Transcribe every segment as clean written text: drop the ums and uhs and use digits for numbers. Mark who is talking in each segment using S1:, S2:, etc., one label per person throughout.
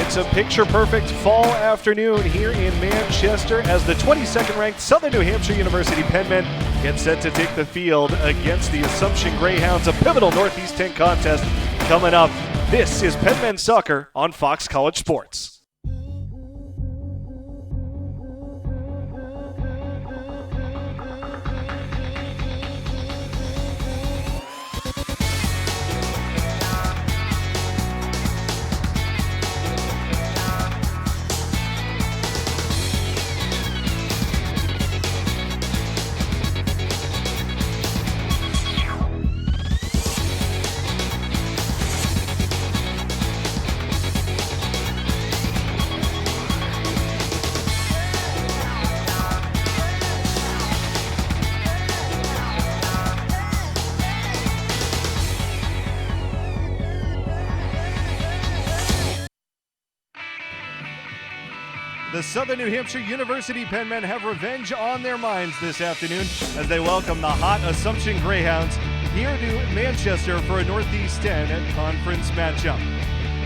S1: It's a picture-perfect fall afternoon here in Manchester as the 22nd-ranked Southern New Hampshire University Penmen get set to take the field against the Assumption Greyhounds, a pivotal Northeast 10 contest coming up. This is Penmen Soccer on Fox College Sports. The Southern New Hampshire University Penmen have revenge on their minds this afternoon as they welcome the hot Assumption Greyhounds here to Manchester for a Northeast 10 conference matchup.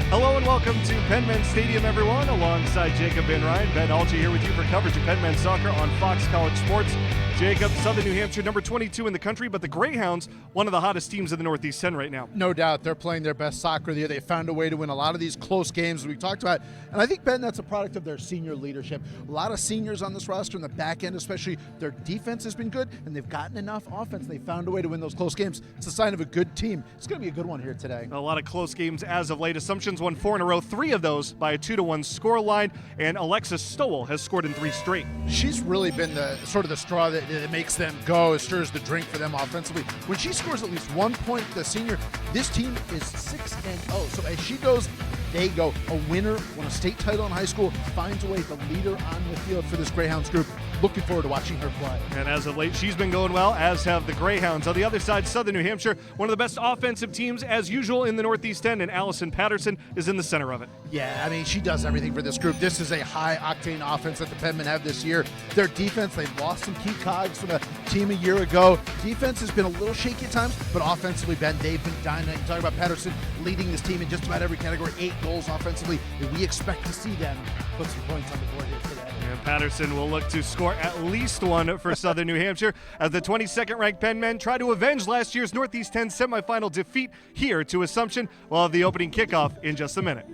S1: Hello and welcome to Penmen Stadium, everyone, alongside Jacob and Ryan. Ben Alger here with you for coverage of Penmen Soccer on Fox College Sports. Jacob, Southern New Hampshire, number 22 in the country, but the Greyhounds, one of the hottest teams in the Northeast 10 right now.
S2: No doubt, they're playing their best soccer of the year. They found a way to win a lot of these close games we talked about, and I think, Ben, that's a product of their senior leadership. A lot of seniors on this roster in the back end, especially. Their defense has been good, and they've gotten enough offense. They found a way to win those close games. It's a sign of a good team. It's going to be a good one here today.
S1: A lot of close games as of late. Assumption's won 4 in a row, 3 of those by a 2-1 score line, and Alexis Stowell has scored in 3 straight.
S2: She's really been the sort of the straw that makes them go. It stirs the drink for them offensively. When she scores at least 1 point, the senior, this team is 6-0. So as she goes, they go. A winner, won a state title in high school, finds a way, the leader on the field for this Greyhounds group. Looking forward to watching her play.
S1: And as of late, she's been going well, as have the Greyhounds. On the other side, Southern New Hampshire, one of the best offensive teams as usual in the Northeast 10, and Allison Patterson is in the center of it.
S2: Yeah, I mean, she does everything for this group. This is a high-octane offense that the Penmen have this year. Their defense, they've lost some key cogs from the team a year ago. Defense has been a little shaky at times, but offensively, Ben, they've been dynamite. You talk about Patterson leading this team in just about every category, 8 goals offensively, and we expect to see them put some points on the board here today.
S1: And Patterson will look to score at least 1 for Southern New Hampshire as the 22nd-ranked Penmen try to avenge last year's Northeast 10 semifinal defeat here to Assumption. We'll have the opening kickoff in just a minute.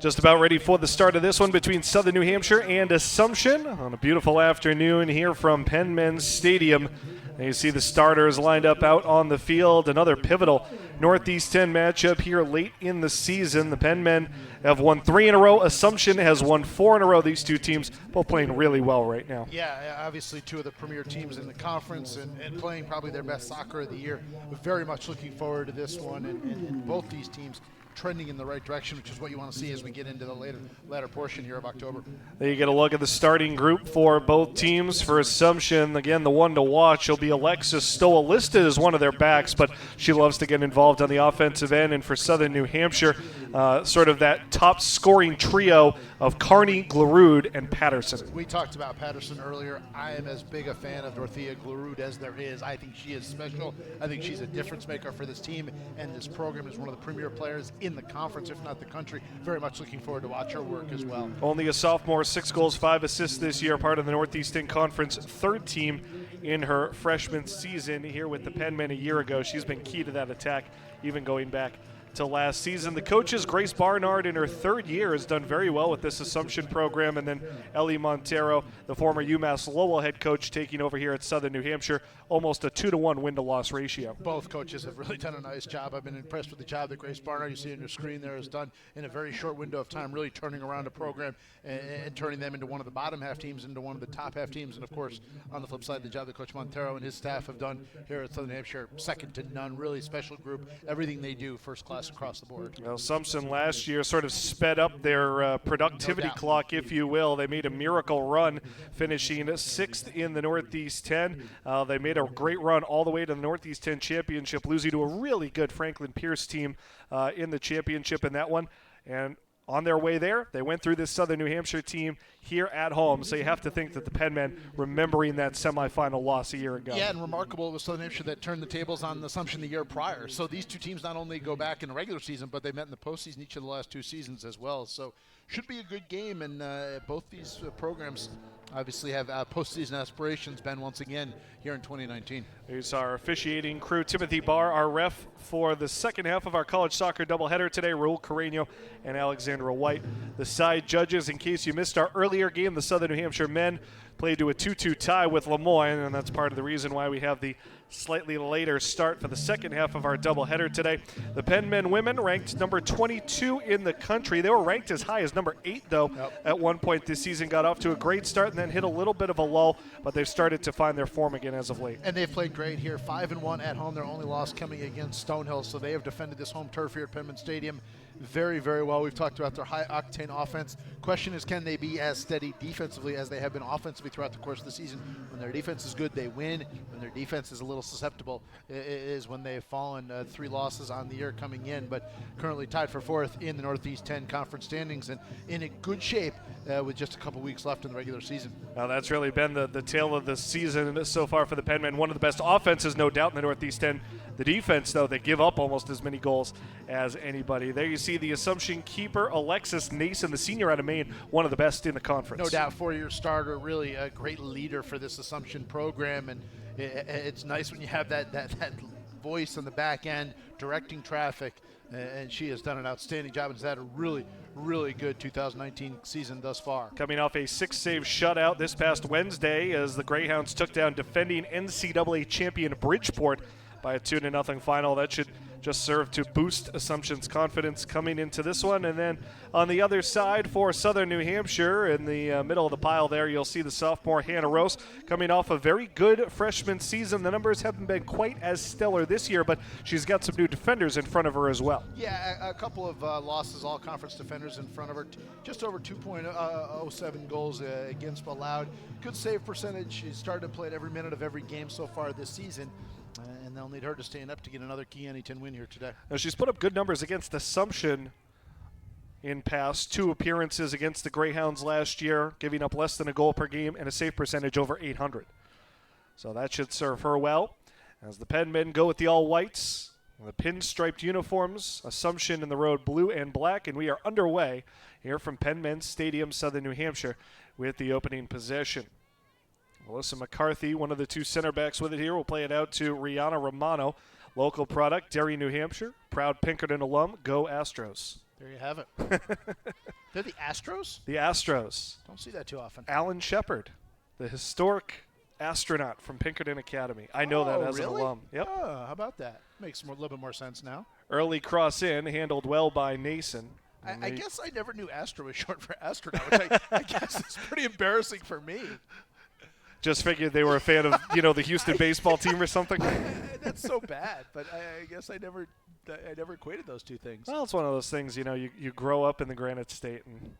S1: Just about ready for the start of this one between Southern New Hampshire and Assumption on a beautiful afternoon here from Penmen Stadium. And you see the starters lined up out on the field. Another pivotal Northeast 10 matchup here late in the season. The Penmen have won 3 in a row. Assumption has won 4 in a row. These two teams both playing really well right now.
S2: Yeah, obviously two of the premier teams in the conference and playing probably their best soccer of the year. We're very much looking forward to this one, and both these teams trending in the right direction, which is what you want to see as we get into the latter portion here of October.
S1: There you get a look at the starting group for both teams. For Assumption, again, the one to watch will be Alexis Stoll, listed as one of their backs, but she loves to get involved on the offensive end. And for Southern New Hampshire, sort of that top scoring trio of Carney, Glarud, and Patterson.
S2: We talked about Patterson earlier. I am as big a fan of Dorothea Glarud as there is. I think she is special. I think she's a difference maker for this team, and this program is one of the premier players in the conference, if not the country. Very much looking forward to watch her work as well.
S1: Only a sophomore, 6 goals, 5 assists this year, part of the Northeast 10 Conference, 3rd team in her freshman season here with the Penmen a year ago. She's been key to that attack, even going back to last season. The coaches, Grace Barnard, in her 3rd year, has done very well with this Assumption program, and then Ellie Montero, the former UMass Lowell head coach, taking over here at Southern New Hampshire, almost a 2-to-1 win-to-loss ratio.
S2: Both coaches have really done a nice job. I've been impressed with the job that Grace Barnard, you see on your screen there, has done in a very short window of time, really turning around a program and turning them into one of the bottom half teams into one of the top half teams. And of course, on the flip side, the job that Coach Montero and his staff have done here at Southern New Hampshire, second to none. Really special group. Everything they do, first class across the board.
S1: Well, Assumption last year sort of sped up their productivity clock, if you will. They made a miracle run, finishing 6th in the Northeast 10. They made a great run all the way to the Northeast 10 championship, losing to a really good Franklin Pierce team in the championship in that one. And on their way there, they went through this Southern New Hampshire team here at home. So you have to think that the Penmen remembering that semifinal loss a year ago.
S2: Yeah, and remarkable, it was Southern Hampshire that turned the tables on Assumption the year prior. So these two teams not only go back in the regular season, but they met in the postseason each of the last 2 seasons as well. So should be a good game, and both these programs obviously have postseason aspirations, Ben, once again here in 2019.
S1: Here's our officiating crew. Timothy Barr, our ref for the second half of our college soccer doubleheader today, Raul Carreño and Alexandra White. The side judges, in case you missed our earlier game, the Southern New Hampshire men played to a 2-2 tie with Lemoyne, and that's part of the reason why we have the slightly later start for the second half of our doubleheader today. The Penmen women ranked number 22 in the country. They were ranked as high as number 8, though, at one point this season. Got off to a great start and then hit a little bit of a lull, but they've started to find their form again as of late.
S2: And they've played great here, 5-1 at home. Their only loss coming against Stonehill, so they have defended this home turf here at Penmen Stadium very, very well. We've talked about their high-octane offense. Question is, can they be as steady defensively as they have been offensively throughout the course of the season? When their defense is good, they win. When their defense is a little susceptible, is when they've fallen. 3 losses on the year coming in, but currently tied for 4th in the Northeast 10 conference standings and in a good shape with just a couple weeks left in the regular season.
S1: Now that's really been the tale of the season so far for the Penmen. One of the best offenses, no doubt, in the Northeast 10. The defense, though, they give up almost as many goals as anybody. There you see the Assumption keeper, Alexis Nason, the senior out of Maine, one of the best in the conference.
S2: No doubt, 4-year starter, really a great leader for this Assumption program, and it's nice when you have that voice on the back end directing traffic, and she has done an outstanding job and has had a really, really good 2019 season thus far.
S1: Coming off a 6-save shutout this past Wednesday as the Greyhounds took down defending NCAA champion Bridgeport by a 2-0 final. That should just serve to boost Assumption's confidence coming into this one. And then on the other side for Southern New Hampshire, in the middle of the pile there, you'll see the sophomore Hannah Rose coming off a very good freshman season. The numbers haven't been quite as stellar this year, but she's got some new defenders in front of her as well.
S2: Yeah, a couple of losses, all conference defenders in front of her. Just over 2.07 goals against allowed. Good save percentage. She's started to play at every minute of every game so far this season. And they'll need her to stand up to get another key NE10 win here today.
S1: Now, she's put up good numbers against Assumption in past 2 appearances against the Greyhounds last year, giving up less than a goal per game and a save percentage over 800. So that should serve her well. As the Penmen go with the all-whites, the pinstriped uniforms, Assumption in the road blue and black, and we are underway here from Penmen Stadium, Southern New Hampshire, with the opening possession. Melissa McCarthy, one of the 2 center backs with it here, will play it out to Rihanna Romano. Local product, Derry, New Hampshire. Proud Pinkerton alum, go Astros.
S2: There you have it. They're the Astros?
S1: The Astros.
S2: Don't see that too often.
S1: Alan Shepard, the historic astronaut from Pinkerton Academy. I know that as
S2: really?
S1: an alum. Yep.
S2: Oh, how about that? Makes a little bit more sense now.
S1: Early cross in, handled well by Nason.
S2: I guess I never knew Astro was short for astronaut, which I guess is pretty embarrassing for me.
S1: Just figured they were a fan of, the Houston baseball team or something.
S2: That's so bad, but I guess I never equated those two things.
S1: Well, it's one of those things, you grow up in the Granite State and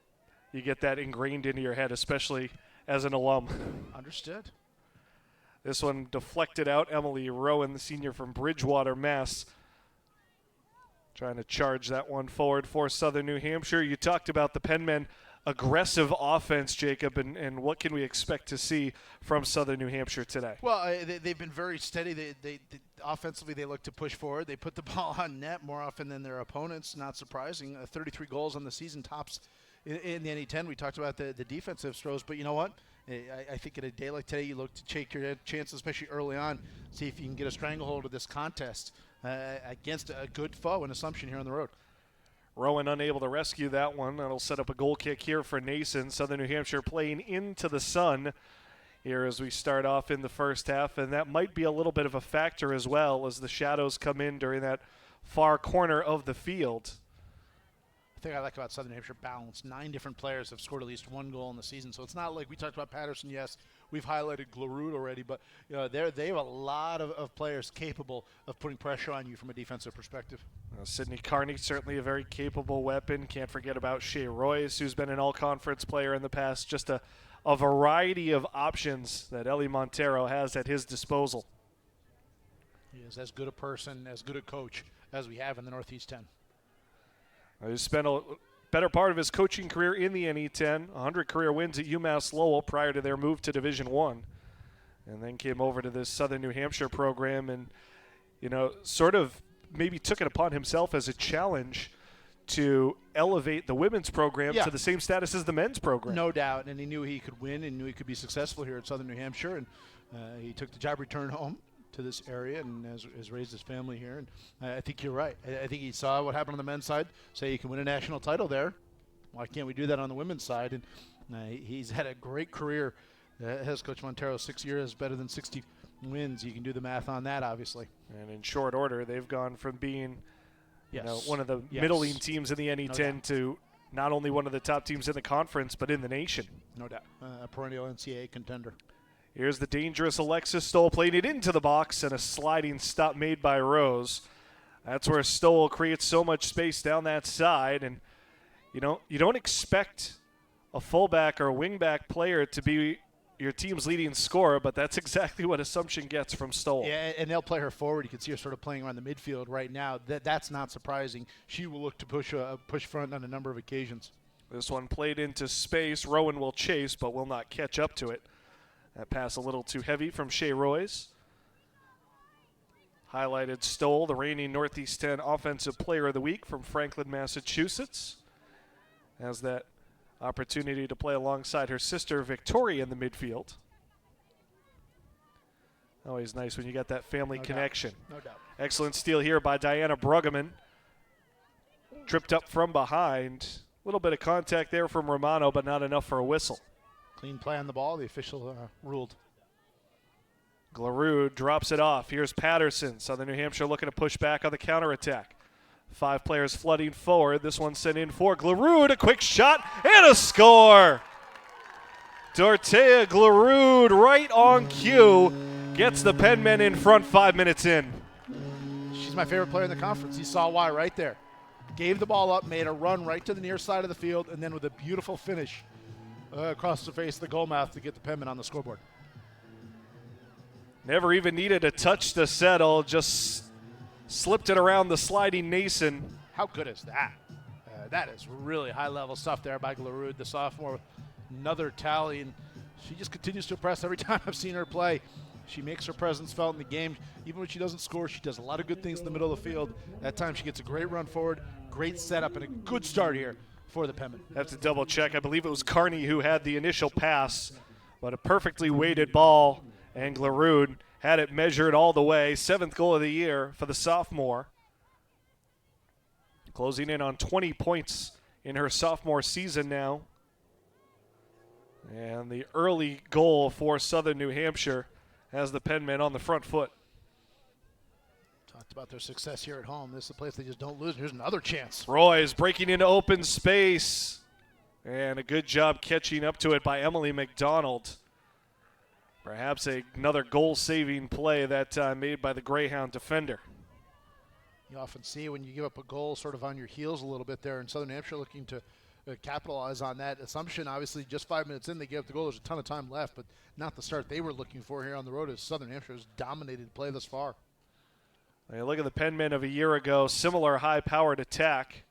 S1: you get that ingrained into your head, especially as an alum.
S2: Understood.
S1: This one deflected out. Emily Rowan, the senior from Bridgewater, Mass. Trying to charge that one forward for Southern New Hampshire. You talked about the Penmen aggressive offense, Jacob, and what can we expect to see from Southern New Hampshire today?
S2: Well, they've been very steady. They offensively, they look to push forward. They put the ball on net more often than their opponents. Not surprising. 33 goals on the season, tops in the NE10. We talked about the defensive throws, but you know what? I think in a day like today, you look to take your chances, especially early on, see if you can get a stranglehold of this contest against a good foe, an Assumption here on the road.
S1: Rowan unable to rescue that one. That'll set up a goal kick here for Nason. Southern New Hampshire playing into the sun here as we start off in the first half, and that might be a little bit of a factor as well as the shadows come in during that far corner of the field.
S2: The thing I like about Southern New Hampshire, balance. 9 different players have scored at least 1 goal in the season, so it's not like we talked about Patterson. Yes, we've highlighted Glarud already, but they have a lot of players capable of putting pressure on you from a defensive perspective.
S1: Sydney Carney, certainly a very capable weapon. Can't forget about Shea Royce, who's been an all-conference player in the past. Just a variety of options that Ellie Montero has at his disposal.
S2: He is as good a person, as good a coach as we have in the Northeast 10.
S1: He spent a better part of his coaching career in the NE10, 100 career wins at UMass Lowell prior to their move to Division I, and then came over to this Southern New Hampshire program and, sort of maybe took it upon himself as a challenge to elevate the women's program to the same status as the men's program.
S2: No doubt, and he knew he could win and knew he could be successful here at Southern New Hampshire, and he took the job return home to this area and has raised his family here. And I think you're right. I think he saw what happened on the men's side, say you can win a national title there. Why can't we do that on the women's side? And he's had a great career. Has Coach Montero 6 years, better than 60 wins. You can do the math on that, obviously.
S1: And in short order, they've gone from being one of the middling teams in the NE10 to not only one of the top teams in the conference, but in the nation.
S2: No doubt. A perennial NCAA contender.
S1: Here's the dangerous Alexis Stoll playing it into the box and a sliding stop made by Rose. That's where Stoll creates so much space down that side. And, you don't expect a fullback or a wingback player to be your team's leading scorer, but that's exactly what Assumption gets from Stoll.
S2: Yeah, and they'll play her forward. You can see her sort of playing around the midfield right now. That's not surprising. She will look to push front on a number of occasions.
S1: This one played into space. Rowan will chase, but will not catch up to it. That pass a little too heavy from Shea Royce. Highlighted Stoll, the reigning Northeast 10 Offensive Player of the Week from Franklin, Massachusetts. Has that opportunity to play alongside her sister, Victoria, in the midfield. Always nice when you got that family connection.
S2: No doubt.
S1: Excellent steal here by Diana Bruggeman. Tripped up from behind. A little bit of contact there from Romano, but not enough for a whistle.
S2: Clean play on the ball, the official ruled.
S1: Glarud drops it off. Here's Patterson. Southern New Hampshire looking to push back on the counterattack. 5 players flooding forward. This one sent in for Glarud. A quick shot and a score. Dorothea Glarud right on cue. Gets the Penmen in front 5 minutes in.
S2: She's my favorite player in the conference. You saw why right there. Gave the ball up, made a run right to the near side of the field, and then with a beautiful finish across the face of the goal mouth to get the Penmen on the scoreboard.
S1: Never even needed a touch to settle, just slipped it around the sliding Nason.
S2: How good is that? That is really high-level stuff there by Glarud, the sophomore. Another tally, and she just continues to impress every time I've seen her play. She makes her presence felt in the game. Even when she doesn't score, she does a lot of good things in the middle of the field. That time she gets a great run forward, great setup, and a good start here for the Penmen.
S1: Have to double check. I believe it was Carney who had the initial pass, but a perfectly weighted ball, and Glarud had it measured all the way. 7th goal of the year for the sophomore. closing in on 20 points in her sophomore season now. And the early goal for Southern New Hampshire has the Penmen on the front foot.
S2: Talked about their success here at home. This is a place they just don't lose. Here's another chance.
S1: Roy is breaking into open space. And a good job catching up to it by Emily McDonald. Perhaps another goal-saving play that time made by the Greyhound defender.
S2: You often see when you give up a goal sort of on your heels a little bit there, and Southern New Hampshire looking to capitalize on that assumption. Obviously, just 5 minutes in, they gave up the goal. There's a ton of time left, but not the start they were looking for here on the road as Southern New Hampshire has dominated play thus far.
S1: You look at the Penmen of a year ago, similar high-powered attack,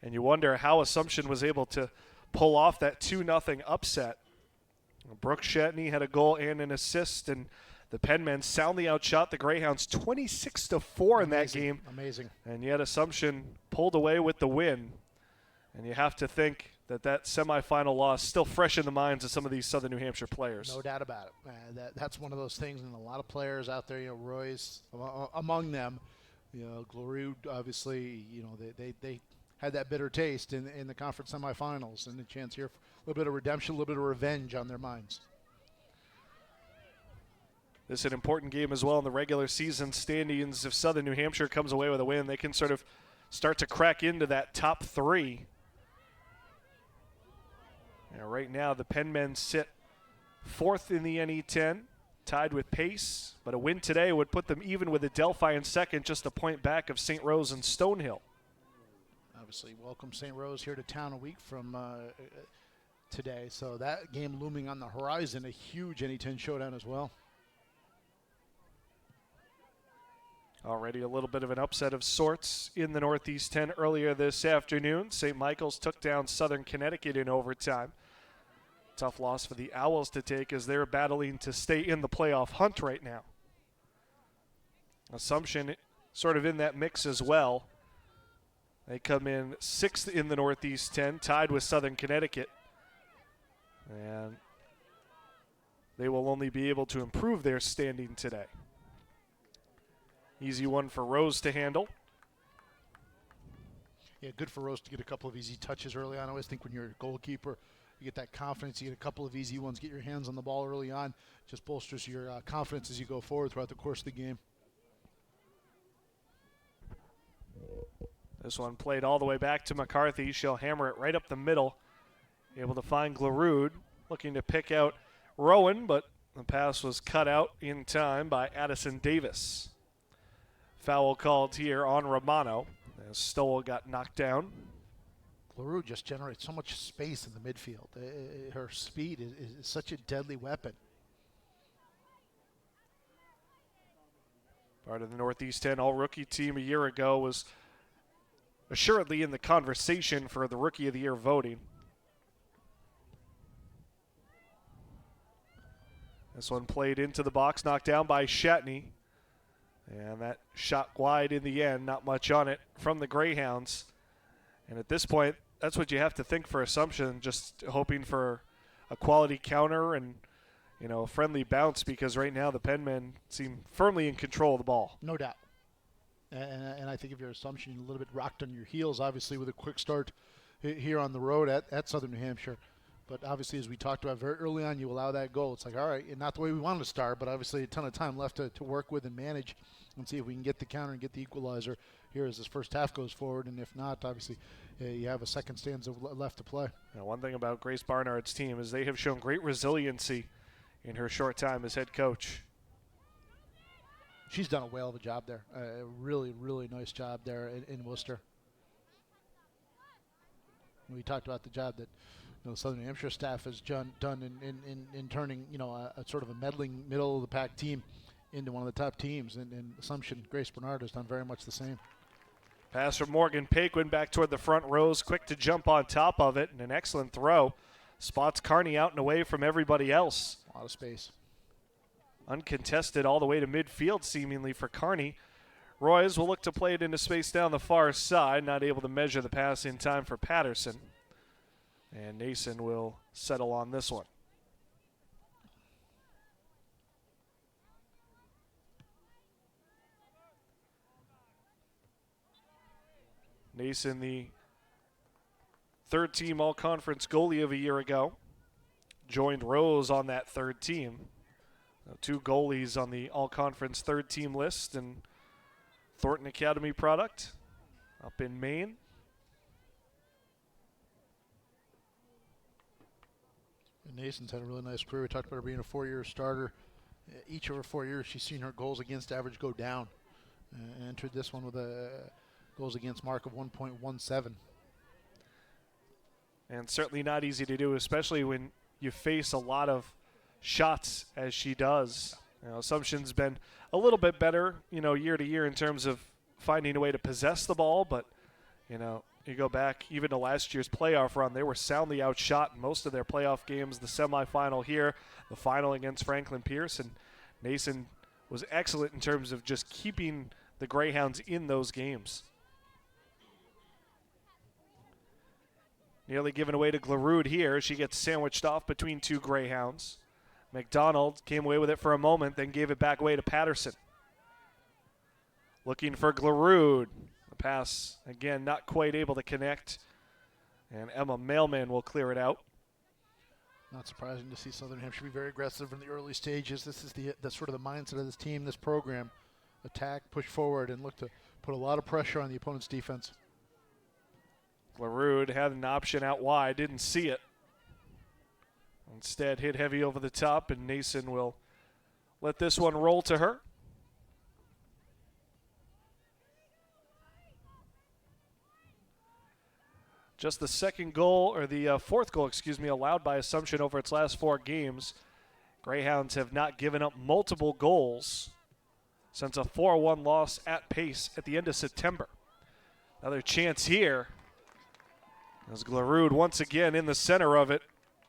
S1: and you wonder how Assumption was able to pull off that 2-0 upset. Brooke Shatney had a goal and an assist, and the Penmen soundly outshot the Greyhounds 26-4 in that game.
S2: Amazing.
S1: And yet Assumption pulled away with the win. And you have to think that that semifinal loss still fresh in the minds of some of these Southern New Hampshire players.
S2: No doubt about it. That's one of those things, and a lot of players out there, Roy's among them. Glorud, obviously, they had that bitter taste in the conference semifinals, and a chance here for a little bit of redemption, a little bit of revenge on their minds.
S1: This is an important game as well in the regular season standings. If Southern New Hampshire comes away with a win, they can sort of start to crack into that top 3. Right now, the Penmen sit 4th in the NE10, tied with Pace, but a win today would put them even with Adelphi in second, just a point back of St. Rose and Stonehill.
S2: Obviously, welcome St. Rose here to town a week from today. So that game looming on the horizon, a huge NE10 showdown as well.
S1: Already a little bit of an upset of sorts in the Northeast 10 earlier this afternoon. St. Michael's took down Southern Connecticut in overtime. Tough loss for the Owls to take as they're battling to stay in the playoff hunt right now. Assumption sort of in that mix as well. They come in 6th in the Northeast 10, tied with Southern Connecticut. And they will only be able to improve their standing today. Easy one for Rose to handle.
S2: Yeah, good for Rose to get a couple of easy touches early on. I always think when you're a goalkeeper, you get that confidence. You get a couple of easy ones, get your hands on the ball early on. Just bolsters your confidence as you go forward throughout the course of the game.
S1: This one played all the way back to McCarthy. She'll hammer it right up the middle. Able to find Glorud, looking to pick out Rowan, but the pass was cut out in time by Addison Davis. Foul called here on Romano as Stowell got knocked down.
S2: Glorud just generates so much space in the midfield. Her speed is such a deadly weapon.
S1: Part of the Northeast 10 all-rookie team a year ago, was assuredly in the conversation for the Rookie of the Year voting. This one played into the box, knocked down by Shatney. And that shot wide in the end, not much on it from the Greyhounds. And at this point, that's what you have to think for Assumption, just hoping for a quality counter and, a friendly bounce, because right now the Penmen seem firmly in control of the ball.
S2: No doubt. And I think if you're Assumption, you're a little bit rocked on your heels, obviously, with a quick start here on the road at Southern New Hampshire. But obviously, as we talked about very early on, you allow that goal. It's like, all right, and not the way we wanted to start, but obviously a ton of time left to work with and manage and see if we can get the counter and get the equalizer here as this first half goes forward. And if not, obviously, you have a second stanza left to play.
S1: One thing about Grace Barnard's team is they have shown great resiliency in her short time as head coach.
S2: She's done a whale of a job there. A really, really nice job there in Worcester. We talked about the job that the Southern New Hampshire staff has done in turning a sort of a meddling middle of the pack team into one of the top teams, and Assumption Grace Bernard has done very much the same.
S1: Pass from Morgan Paquin back toward the front rows, quick to jump on top of it, and an excellent throw. Spots Kearney out and away from everybody else.
S2: A lot of space.
S1: Uncontested all the way to midfield seemingly for Kearney. Royce will look to play it into space down the far side, not able to measure the pass in time for Patterson. And Nason will settle on this one. Nason, the third-team all-conference goalie of a year ago, joined Rose on that third team. Two goalies on the all-conference third-team list, and Thornton Academy product up in Maine.
S2: And Nason's had a really nice career. We talked about her being a 4-year starter. Each of her 4 years, she's seen her goals against average go down. And entered this one with a goals against mark of 1.17. And
S1: certainly not easy to do, especially when you face a lot of shots as she does. Assumption's been a little bit better, year to year in terms of finding a way to possess the ball, but, you go back even to last year's playoff run, they were soundly outshot in most of their playoff games, the semifinal here, the final against Franklin Pierce, and Nason was excellent in terms of just keeping the Greyhounds in those games. Nearly given away to Glarud here. She gets sandwiched off between two Greyhounds. McDonald came away with it for a moment, then gave it back away to Patterson. Looking for Glarud. The pass, again, not quite able to connect. And Emma Mailman will clear it out.
S2: Not surprising to see Southern Hampshire be very aggressive in the early stages. This is the sort of the mindset of this team, this program. Attack, push forward, and look to put a lot of pressure on the opponent's defense.
S1: Glarud had an option out wide, didn't see it. Instead, hit heavy over the top, and Nason will let this one roll to her. Just the second goal, or the fourth goal, allowed by Assumption over its last 4 games. Greyhounds have not given up multiple goals since a 4-1 loss at Pace at the end of September. Another chance here. As Glarud once again in the center of it.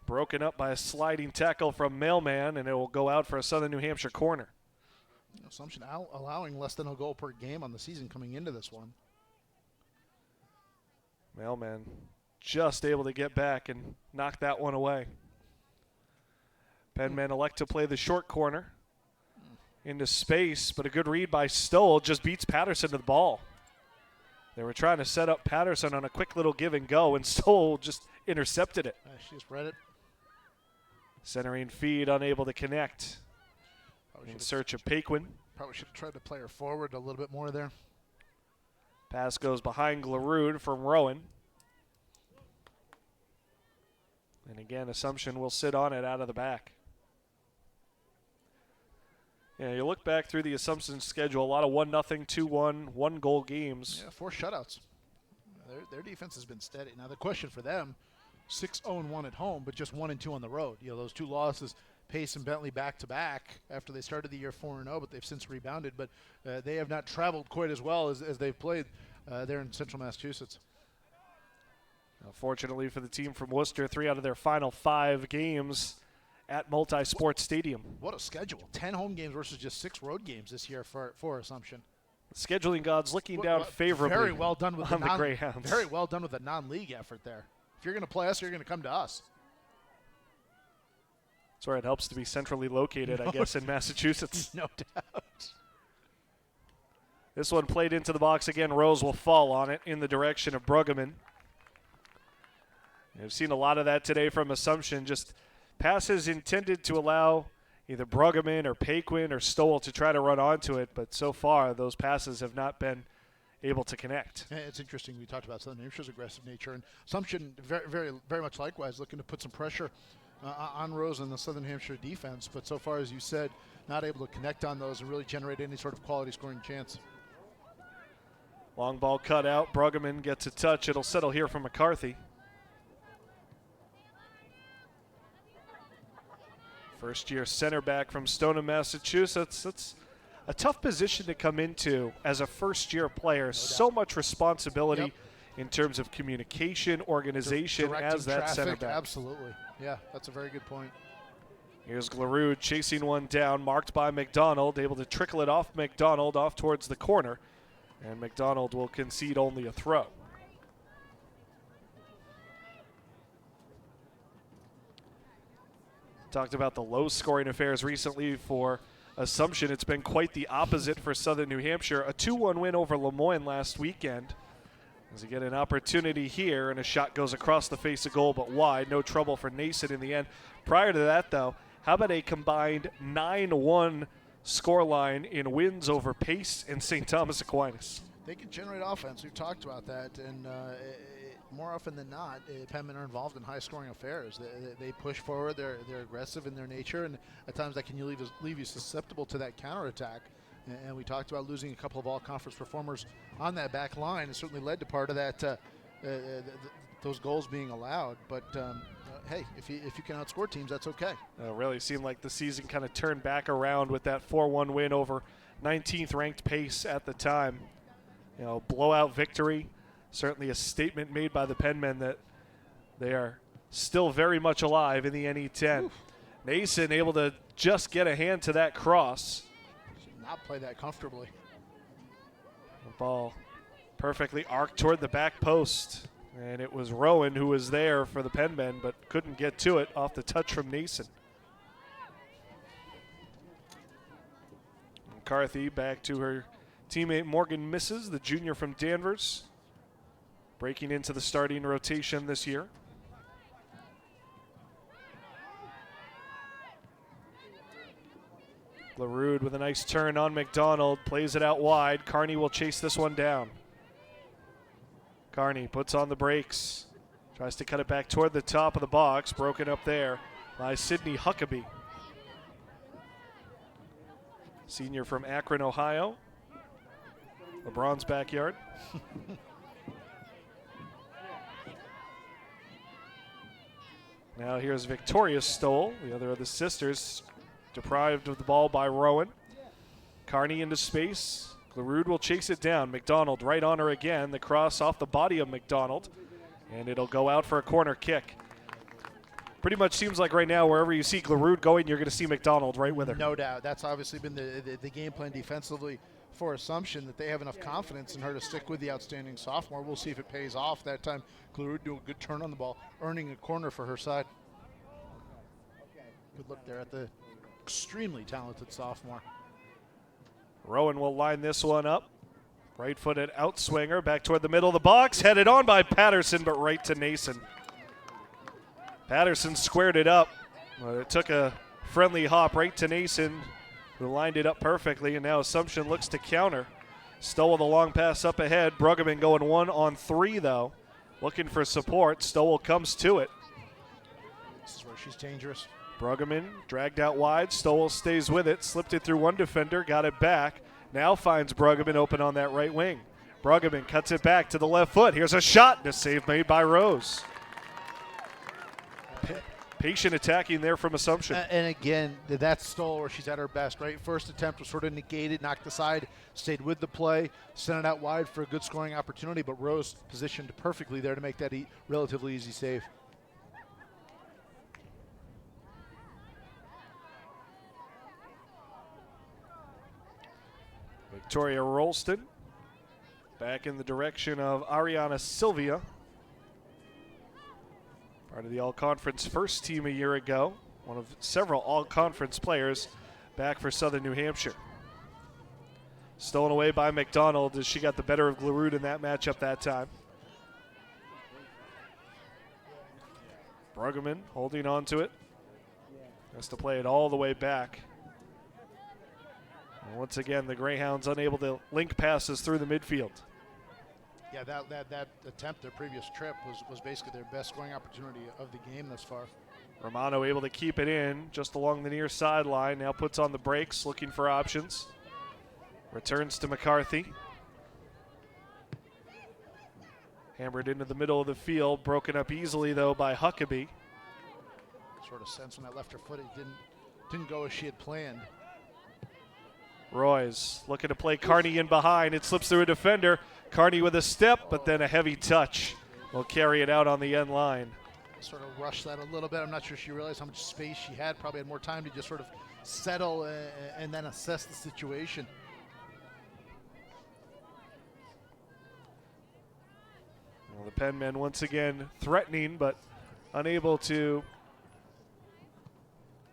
S1: Broken up by a sliding tackle from Mailman, and it will go out for a Southern New Hampshire corner.
S2: Assumption allowing less than a goal per game on the season coming into this one.
S1: Mailman just able to get back and knock that one away. Penmen elect to play the short corner into space, but a good read by Stoll just beats Patterson to the ball. They were trying to set up Patterson on a quick little give and go, and Stoll just intercepted it.
S2: She just read it.
S1: Centering feed, unable to connect. In search of Paquin.
S2: Probably should have tried to play her forward a little bit more there.
S1: Pass goes behind Glarud from Rowan. And again, Assumption will sit on it out of the back. Yeah, you look back through the Assumption schedule, a lot of 1-0, 2-1, 1-goal games.
S2: Yeah, 4 shutouts. Their defense has been steady. Now the question for them, 6-0-1 at home, but just 1-2 on the road. Those 2 losses, Pace and Bentley back-to-back after they started the year 4-0, but they've since rebounded. But they have not traveled quite as well as they've played there in central Massachusetts.
S1: Fortunately for the team from Worcester, 3 out of their final 5 games at Multi-Sport Stadium.
S2: What a schedule. 10 home games versus just 6 road games this year for Assumption.
S1: The scheduling gods looking down favorably.
S2: Very well done with the
S1: Greyhounds.
S2: Very well done with the non-league effort there. If you're going to play us, you're going to come to us.
S1: That's where it helps to be centrally located, I guess, in Massachusetts.
S2: No doubt.
S1: This one played into the box again. Rose will fall on it in the direction of Bruggeman. I've seen a lot of that today from Assumption. Just passes intended to allow either Bruggeman or Paquin or Stoll to try to run onto it, but so far those passes have not been able to connect.
S2: It's interesting. We talked about Southern New Hampshire's aggressive nature, and Assumption very much likewise looking to put some pressure on Rose and the Southern New Hampshire defense, but so far, as you said, not able to connect on those and really generate any sort of quality scoring chance.
S1: Long ball cut out. Bruggeman gets a touch. It'll settle here for McCarthy. First-year center back from Stoneham, Massachusetts. That's a tough position to come into as a first-year player. No so much responsibility in terms of communication, organization as that
S2: traffic,
S1: center back.
S2: Absolutely. Yeah, that's a very good point.
S1: Here's Glarud chasing one down, marked by McDonald, able to trickle it off McDonald off towards the corner. And McDonald will concede only a throw. Talked about the low-scoring affairs recently for Assumption. It's been quite the opposite for Southern New Hampshire. A 2-1 win over Lemoyne last weekend. As you get an opportunity here, and a shot goes across the face of goal but wide. No trouble for Nason in the end. Prior to that, though, how about a combined 9-1 scoreline in wins over Pace and St. Thomas Aquinas?
S2: They can generate offense. We've talked about that, and more often than not, Penmen are involved in high-scoring affairs. They push forward. They're aggressive in their nature, and at times that can leave you susceptible to that counterattack. And we talked about losing a couple of all-conference performers on that back line. It certainly led to part of that, those goals being allowed. But hey, if you can outscore teams, that's okay.
S1: It really seemed like the season kind of turned back around with that 4-1 win over 19th ranked Pace at the time. You know, blowout victory. Certainly a statement made by the Penmen that they are still very much alive in the NE10. Oof. Nason able to just get a hand to that cross.
S2: Not play that comfortably.
S1: The ball perfectly arced toward the back post, and it was Rowan who was there for the Penmen but couldn't get to it off the touch from Nason. McCarthy back to her teammate Morgan Misses, the junior from Danvers, breaking into the starting rotation this year. LaRude with a nice turn on McDonald, plays it out wide. Carney will chase this one down. Carney puts on the brakes, tries to cut it back toward the top of the box, broken up there by Sydney Huckabee. Senior from Akron, Ohio. LeBron's backyard. Now here's Victoria Stoll, the other of the sisters, deprived of the ball by Rowan. Carney into space. LaRude will chase it down. McDonald right on her again. The cross off the body of McDonald, and it'll go out for a corner kick. Pretty much seems like right now wherever you see LaRude going, you're going to see McDonald right with her.
S2: No doubt. That's obviously been the game plan defensively for Assumption, that they have enough confidence in her to stick with the outstanding sophomore. We'll see if it pays off. That time, LaRude do a good turn on the ball, earning a corner for her side. Good look there at the extremely talented sophomore.
S1: Rowan will line this one up. Right-footed outswinger back toward the middle of the box. Headed on by Patterson, but right to Nason. Patterson squared it up. It took a friendly hop right to Nason, who lined it up perfectly, and now Assumption looks to counter. Stowell with a long pass up ahead. Bruggeman going 1-on-3, though. Looking for support. Stowell comes to it.
S2: This is where she's dangerous.
S1: Bruggeman dragged out wide. Stowell stays with it. Slipped it through one defender. Got it back. Now finds Bruggeman open on that right wing. Bruggeman cuts it back to the left foot. Here's a shot. A save made by Rose. Patient attacking there from Assumption.
S2: And again, that's Stoll where she's at her best, right? First attempt was sort of negated, knocked aside, stayed with the play, sent it out wide for a good scoring opportunity, but Rose positioned perfectly there to make that relatively easy save.
S1: Victoria Rolston back in the direction of Ariana Sylvia. Part of the all-conference first team a year ago. One of several all-conference players back for Southern New Hampshire. Stolen away by McDonald as she got the better of LaRude in that matchup that time. Bruggeman holding on to it. Has to play it all the way back. And once again, the Greyhounds unable to link passes through the midfield.
S2: Yeah, that attempt, their previous trip, was basically their best scoring opportunity of the game thus far.
S1: Romano able to keep it in just along the near sideline. Now puts on the brakes, looking for options. Returns to McCarthy. Hammered into the middle of the field, broken up easily though by Huckabee.
S2: Sort of sense when that left her foot, it didn't go as she had planned.
S1: Roy's looking to play Carney in behind. It slips through a defender. Carney with a step, but then a heavy touch will carry it out on the end line.
S2: Sort of rushed that a little bit. I'm not sure she realized how much space she had. Probably had more time to just sort of settle and then assess the situation.
S1: Well, the Penmen once again threatening, but unable to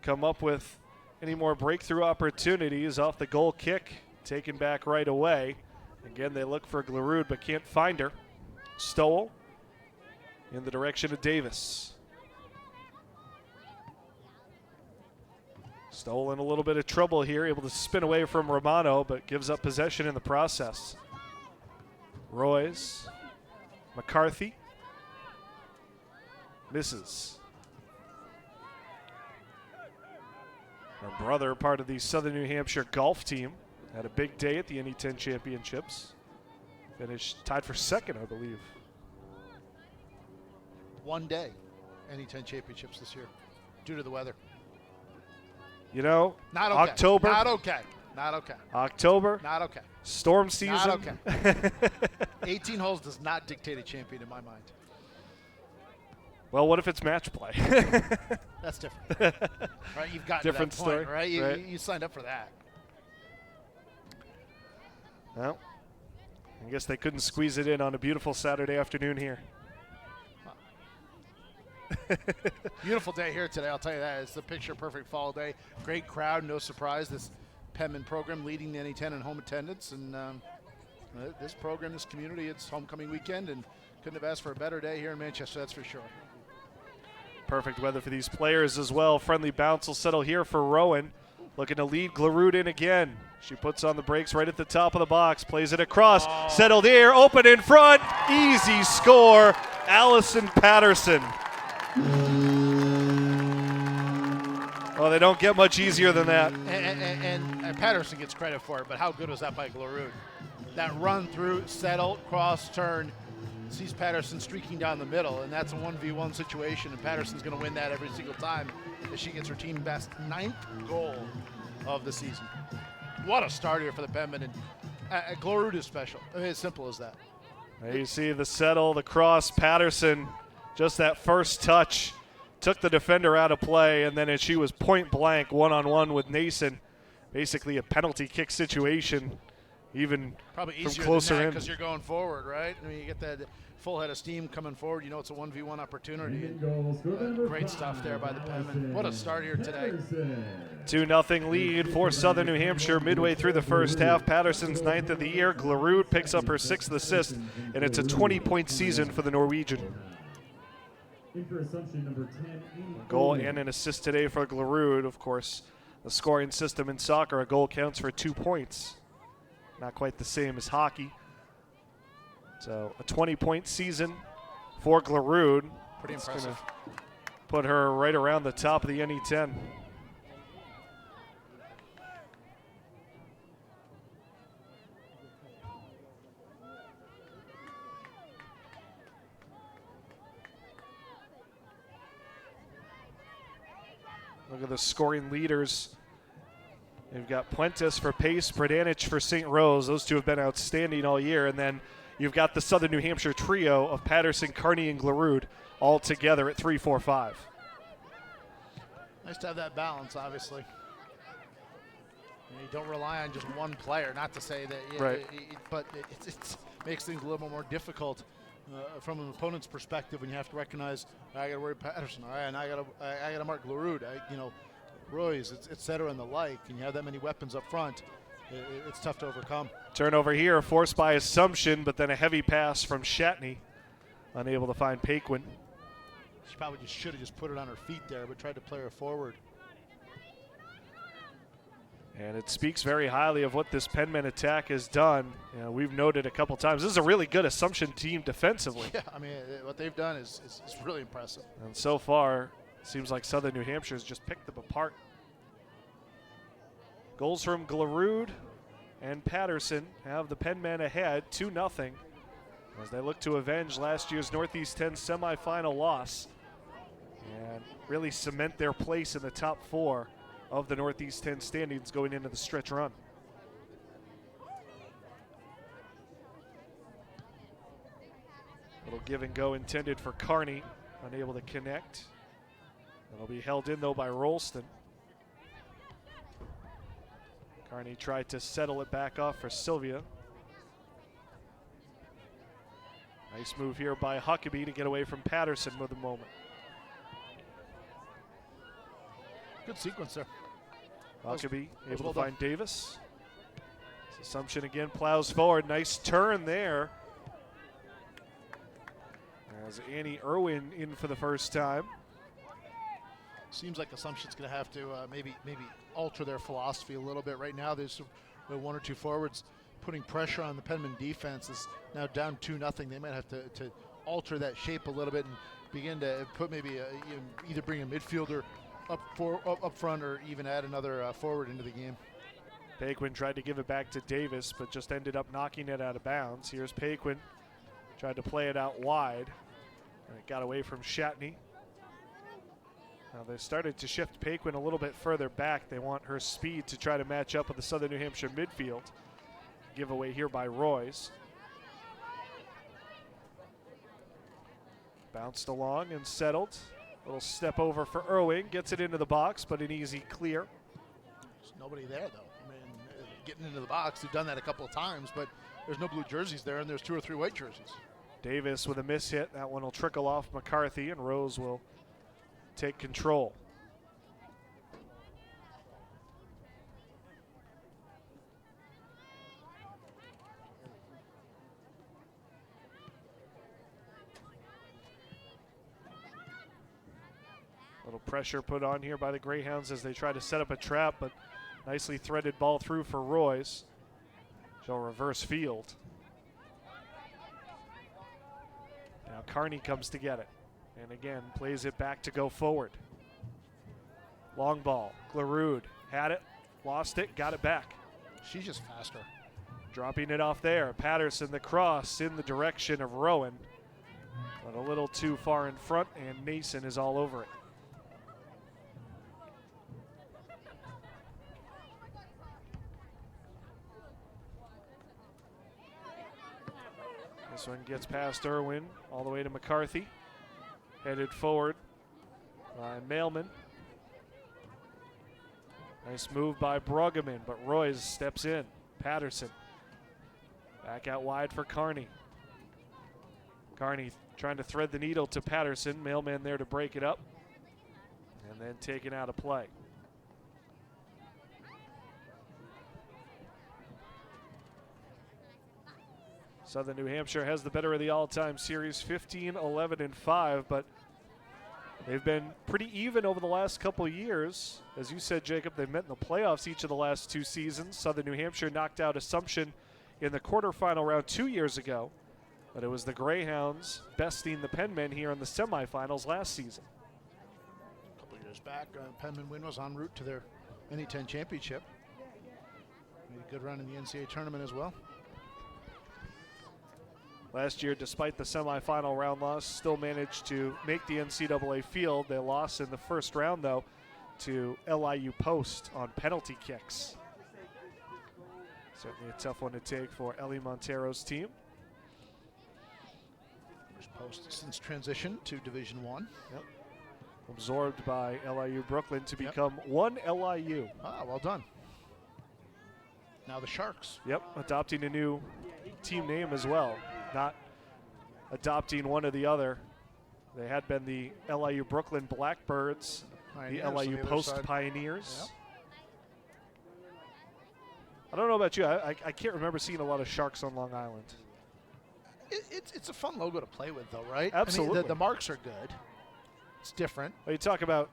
S1: come up with any more breakthrough opportunities off the goal kick, taken back right away. Again, they look for LaRude, but can't find her. Stowell in the direction of Davis. Stowell in a little bit of trouble here, able to spin away from Romano, but gives up possession in the process. Royce, McCarthy, misses. Our brother, part of the Southern New Hampshire golf team, had a big day at the NE10 championships. Finished tied for second, I believe.
S2: One day, NE10 championships this year, due to the weather.
S1: You know,
S2: not okay.
S1: October.
S2: Not okay. Not okay.
S1: October.
S2: Not okay.
S1: Storm season.
S2: Not okay. 18 holes does not dictate a champion in my mind.
S1: Well, what if it's match play?
S2: That's different. Right? You've got
S1: different
S2: to that point,
S1: story,
S2: right?
S1: right?
S2: You signed up for that.
S1: Well, I guess they couldn't squeeze it in on a beautiful Saturday afternoon here.
S2: Beautiful day here today, I'll tell you that. It's the picture-perfect fall day. Great crowd, no surprise. This Penmen program leading the NE10 in home attendance. And this program, this community, it's homecoming weekend, and couldn't have asked for a better day here in Manchester, that's for sure.
S1: Perfect weather for these players as well. Friendly bounce will settle here for Rowan. Looking to lead Glarud in again. She puts on the brakes right at the top of the box, plays it across, settled here, open in front, easy score, Allison Patterson. Well, they don't get much easier than that.
S2: And Patterson gets credit for it, but how good was that by Glarud? That run through, settle, cross, turn, sees Patterson streaking down the middle, and that's a 1v1 situation, and Patterson's going to win that every single time as she gets her team best 9th goal of the season. What a start here for the Penmen, and Glarud is special. I mean, as simple as that.
S1: There you see the settle, the cross, Patterson, just that first touch, took the defender out of play, and then as she was point blank, one-on-one with Nason, basically a penalty kick situation, even
S2: probably
S1: from
S2: easier
S1: closer
S2: than that
S1: in.
S2: Because you're going forward, right? I mean, you get that full head of steam coming forward. You know it's a 1v1 opportunity. And, great stuff there by the Penmen. What a start here today.
S1: 2-0 lead for Southern New Hampshire midway through the first half. Patterson's 9th of the year. Glarud picks up her 6th assist, and it's a 20-point season for the Norwegian. A goal and an assist today for Glarud. Of course, the scoring system in soccer, a goal counts for 2 points. Not quite the same as hockey. So a 20-point season for Glarud.
S2: Pretty impressive.
S1: Put her right around the top of the NE10. Look at the scoring leaders. You've got Puentes for Pace, Bradanich for St. Rose. Those two have been outstanding all year. And then you've got the Southern New Hampshire trio of Patterson, Kearney, and Glarud all together at 3-4-5.
S2: Nice to have that balance, obviously. You don't rely on just one player. Not to say that,
S1: right.
S2: But it makes things a little more difficult from an opponent's perspective when you have to recognize, I got to worry Patterson, all right, and I got to mark Glarud, Royce, et cetera, and the like, and you have that many weapons up front, it's tough to overcome.
S1: Turnover here, forced by Assumption, but then a heavy pass from Shatney, unable to find Paquin.
S2: She probably just should have just put it on her feet there, but tried to play her forward.
S1: And it speaks very highly of what this Penmen attack has done. You know, we've noted a couple times, this is a really good Assumption team defensively.
S2: Yeah, I mean, what they've done is really impressive.
S1: And so far, it seems like Southern New Hampshire has just picked them apart. Goals from Glarud and Patterson have the Penmen ahead 2-0 as they look to avenge last year's Northeast 10 semifinal loss and really cement their place in the top 4 of the Northeast 10 standings going into the stretch run. Little give and go intended for Kearney, unable to connect. It'll be held in though by Rolston. Kearney tried to settle it back off for Sylvia. Nice move here by Huckabee to get away from Patterson with a moment.
S2: Good sequence there.
S1: Huckabee able to find Davis. Assumption again plows forward. Nice turn there. As Annie Irwin in for the first time.
S2: Seems like Assumption's going to have to maybe alter their philosophy a little bit. Right now, there's one or two forwards putting pressure on the Penmen defense. Is now down 2-0. They might have to alter that shape a little bit and begin to put maybe either bring a midfielder up front or even add another forward into the game.
S1: Paquin tried to give it back to Davis, but just ended up knocking it out of bounds. Here's Paquin, tried to play it out wide, and it got away from Shatney. Now they started to shift Paquin a little bit further back. They want her speed to try to match up with the Southern New Hampshire midfield. Giveaway here by Royce. Bounced along and settled. Little step over for Irwin, gets it into the box, but an easy clear.
S2: There's nobody there, though. I mean, getting into the box, they've done that a couple of times, but there's no blue jerseys there, and there's 2 or 3 white jerseys.
S1: Davis with a miss hit. That one will trickle off McCarthy, and Rose will take control. Little pressure put on here by the Greyhounds as they try to set up a trap, but nicely threaded ball through for Royce. She'll reverse field. Now Carney comes to get it. And again, plays it back to go forward. Long ball. Glarud had it, lost it, got it back.
S2: She's just faster.
S1: Dropping it off there. Patterson, the cross in the direction of Rowan. But a little too far in front, and Nason is all over it. This one gets past Irwin, all the way to McCarthy. Headed forward by Mailman. Nice move by Bruggeman, but Royce steps in. Patterson back out wide for Carney. Carney trying to thread the needle to Patterson. Mailman there to break it up and then taken out of play. Southern New Hampshire has the better of the all-time series, 15-11-5, but they've been pretty even over the last couple years. As you said, Jacob, they've met in the playoffs each of the last 2 seasons. Southern New Hampshire knocked out Assumption in the quarterfinal round 2 years ago, but it was the Greyhounds besting the Penmen here in the semifinals last season.
S2: A couple years back, Penmen Win was en route to their NE10 championship. Made a good run in the NCAA tournament as well.
S1: Last year, despite the semifinal round loss, still managed to make the NCAA field. They lost in the first round, though, to LIU Post on penalty kicks. Certainly a tough one to take for Ellie Montero's team.
S2: First Post since transition to Division I.
S1: Yep. Absorbed by LIU Brooklyn to become one LIU.
S2: Ah, well done. Now the Sharks.
S1: Yep, adopting a new team name as well. Not adopting one or the other. They had been the LIU Brooklyn Blackbirds,
S2: Pioneers
S1: the LIU
S2: on the
S1: Post
S2: other side.
S1: Pioneers.
S2: Yep.
S1: I don't know about you. I can't remember seeing a lot of Sharks on Long Island.
S2: It's a fun logo to play with, though, right?
S1: Absolutely.
S2: I mean, the marks are good. It's different.
S1: Well, you talk about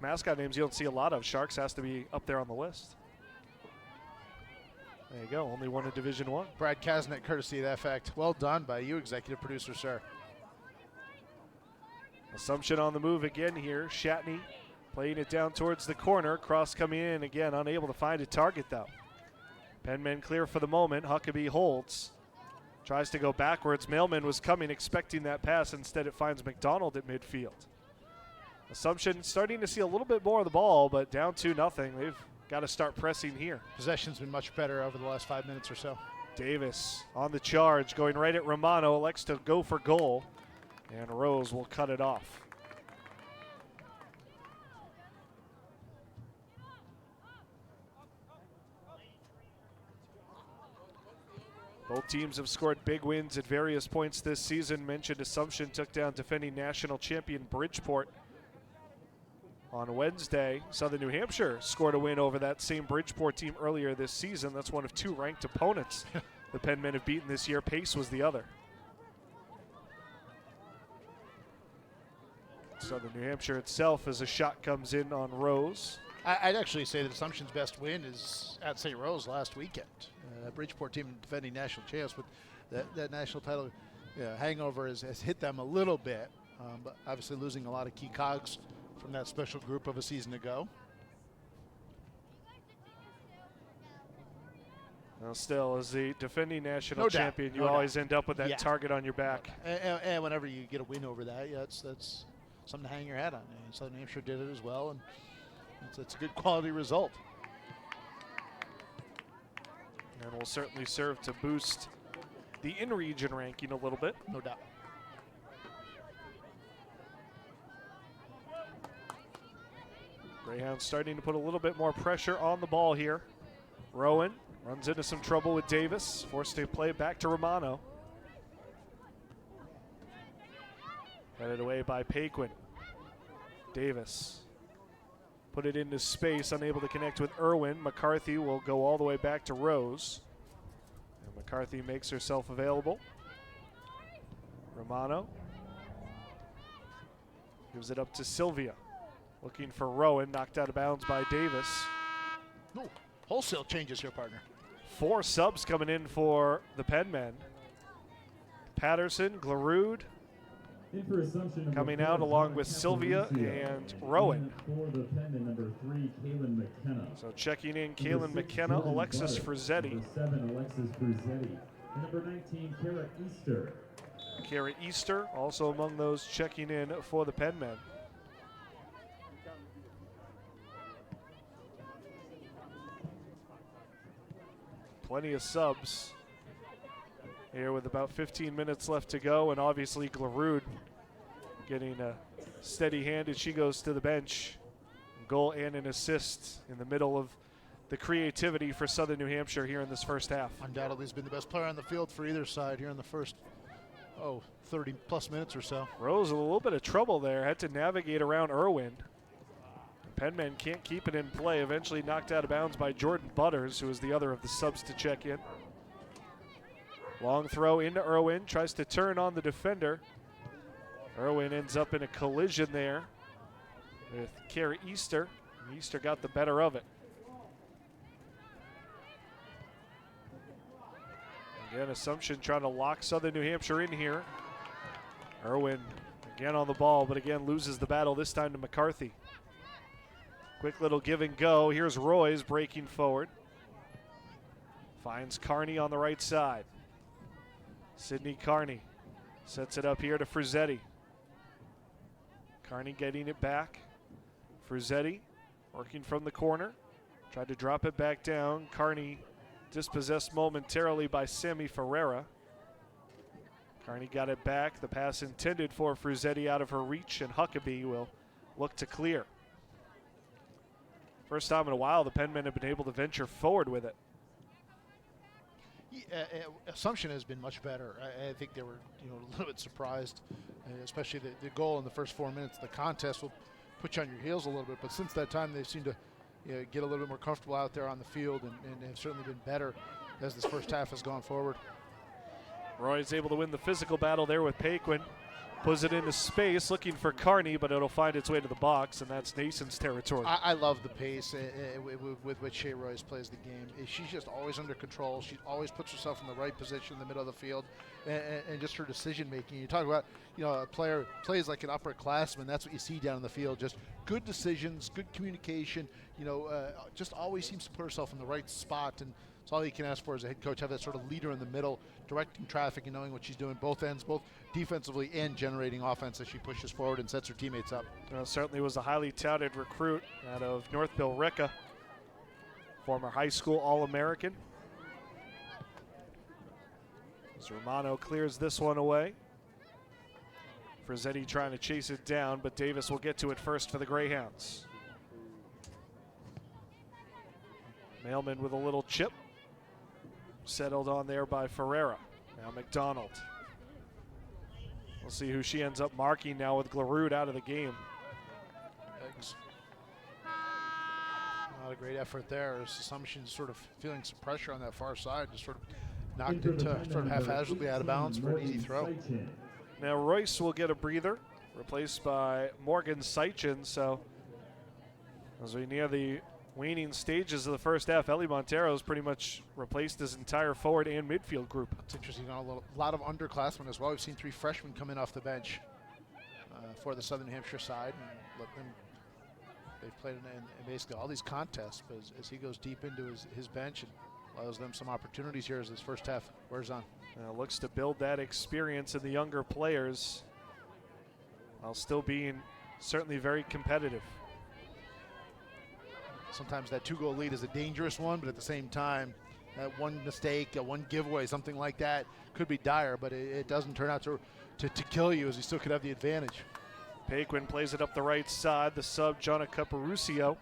S1: mascot names you don't see a lot of. Sharks has to be up there on the list. There you go. Only one in Division I.
S2: Brad Kasnet, courtesy of that fact. Well done by you, executive producer, sir.
S1: Assumption on the move again here. Shatney playing it down towards the corner. Cross coming in again, unable to find a target, though. Penmen clear for the moment. Huckabee holds. Tries to go backwards. Mailman was coming, expecting that pass. Instead, it finds McDonald at midfield. Assumption starting to see a little bit more of the ball, but down 2-0. They've got to start pressing here.
S2: Possession's been much better over the last 5 minutes or so.
S1: Davis on the charge, going right at Romano, elects to go for goal, and Rose will cut it off. Both teams have scored big wins at various points this season. Mentioned Assumption took down defending national champion Bridgeport on Wednesday. Southern New Hampshire scored a win over that same Bridgeport team earlier this season. That's one of 2 ranked opponents the Penmen have beaten this year. Pace was the other. Southern New Hampshire itself as a shot comes in on Rose.
S2: I'd actually say that Assumption's best win is at St. Rose last weekend. Bridgeport team defending national champs, but that national title hangover has hit them a little bit, but obviously losing a lot of key cogs from that special group of a season ago.
S1: Well, still, as the defending national champion, you always end up with that target on your back.
S2: And whenever you get a win over that, that's something to hang your hat on. And Southern New Hampshire did it as well, and it's a good quality result.
S1: And will certainly serve to boost the in-region ranking a little bit.
S2: No doubt.
S1: Greyhounds starting to put a little bit more pressure on the ball here. Rowan runs into some trouble with Davis, forced to play it back to Romano. Headed away by Paquin. Davis put it into space, unable to connect with Irwin. McCarthy will go all the way back to Rose. And McCarthy makes herself available. Romano gives it up to Sylvia. Looking for Rowan, knocked out of bounds by Davis.
S2: Ooh, wholesale changes here, partner.
S1: 4 subs coming in for the Penmen. Patterson, Glarud coming out along with Sylvia and Rowan. So checking in Kaylin McKenna, Alexis Frizzetti.
S3: Number 19, Kara Easter.
S1: Kara Easter also among those checking in for the Penmen. Plenty of subs here with about 15 minutes left to go, and obviously Glarud getting a steady hand as she goes to the bench. Goal and an assist in the middle of the creativity for Southern New Hampshire here in this first half.
S2: Undoubtedly has been the best player on the field for either side here in the first 30 plus minutes or so.
S1: Rose a little bit of trouble there, had to navigate around Irwin. Penmen can't keep it in play, eventually knocked out of bounds by Jordan Butters, who is the other of the subs to check in. Long throw into Irwin, tries to turn on the defender. Irwin ends up in a collision there with Kara Easter. Easter got the better of it. Again, Assumption trying to lock Southern New Hampshire in here. Irwin again on the ball, but again loses the battle, this time to McCarthy. Quick little give and go. Here's Royce breaking forward. Finds Carney on the right side. Sydney Carney sets it up here to Frizzetti. Carney getting it back. Frizzetti working from the corner. Tried to drop it back down. Carney dispossessed momentarily by Sammy Ferreira. Carney got it back. The pass intended for Frizzetti out of her reach, and Huckabee will look to clear. First time in a while the Penmen have been able to venture forward with it.
S2: Yeah, Assumption has been much better. I think they were a little bit surprised, especially the goal in the first 4 minutes of the contest will put you on your heels a little bit. But since that time, they've seemed to get a little bit more comfortable out there on the field and have certainly been better as this first half has gone forward.
S1: Roy is able to win the physical battle there with Paquin. Puts it into space, looking for Carney, but it'll find its way to the box, and that's Nason's territory.
S2: I love the pace with which Shea Royce plays the game. She's just always under control. She always puts herself in the right position in the middle of the field, and just her decision making. You talk about, a player plays like an upperclassman. That's what you see down in the field. Just good decisions, good communication. Just always seems to put herself in the right spot, and it's all you can ask for as a head coach. Have that sort of leader in the middle, directing traffic and knowing what she's doing both ends, both defensively and generating offense as she pushes forward and sets her teammates up.
S1: Certainly was a highly touted recruit out of North Billerica, former high school All-American. As Romano clears this one away. Frizzetti trying to chase it down, but Davis will get to it first for the Greyhounds. Mailman with a little chip. Settled on there by Ferreira. Now McDonald. We'll see who she ends up marking now with Glarud out of the game.
S2: Eggs. Not a great effort there. Assumption sort of feeling some pressure on that far side. Just sort of knocked it sort of haphazardly out of bounds for an easy throw.
S1: Now Royce will get a breather. replaced by Morgan Seichin. So as we near the waning stages of the first half, Ellie Montero has pretty much replaced his entire forward and midfield group.
S2: It's interesting, a lot of underclassmen as well. We've seen 3 freshmen come in off the bench for the Southern New Hampshire side, and they've played in basically all these contests, but as he goes deep into his bench and allows them some opportunities here as this first half wears on.
S1: Looks to build that experience in the younger players while still being certainly very competitive.
S2: Sometimes that 2-goal lead is a dangerous one, but at the same time, that one mistake, one giveaway, something like that could be dire, but it doesn't turn out to kill you, as he still could have the advantage.
S1: Paquin plays it up the right side. The sub, Jonah Caparucio,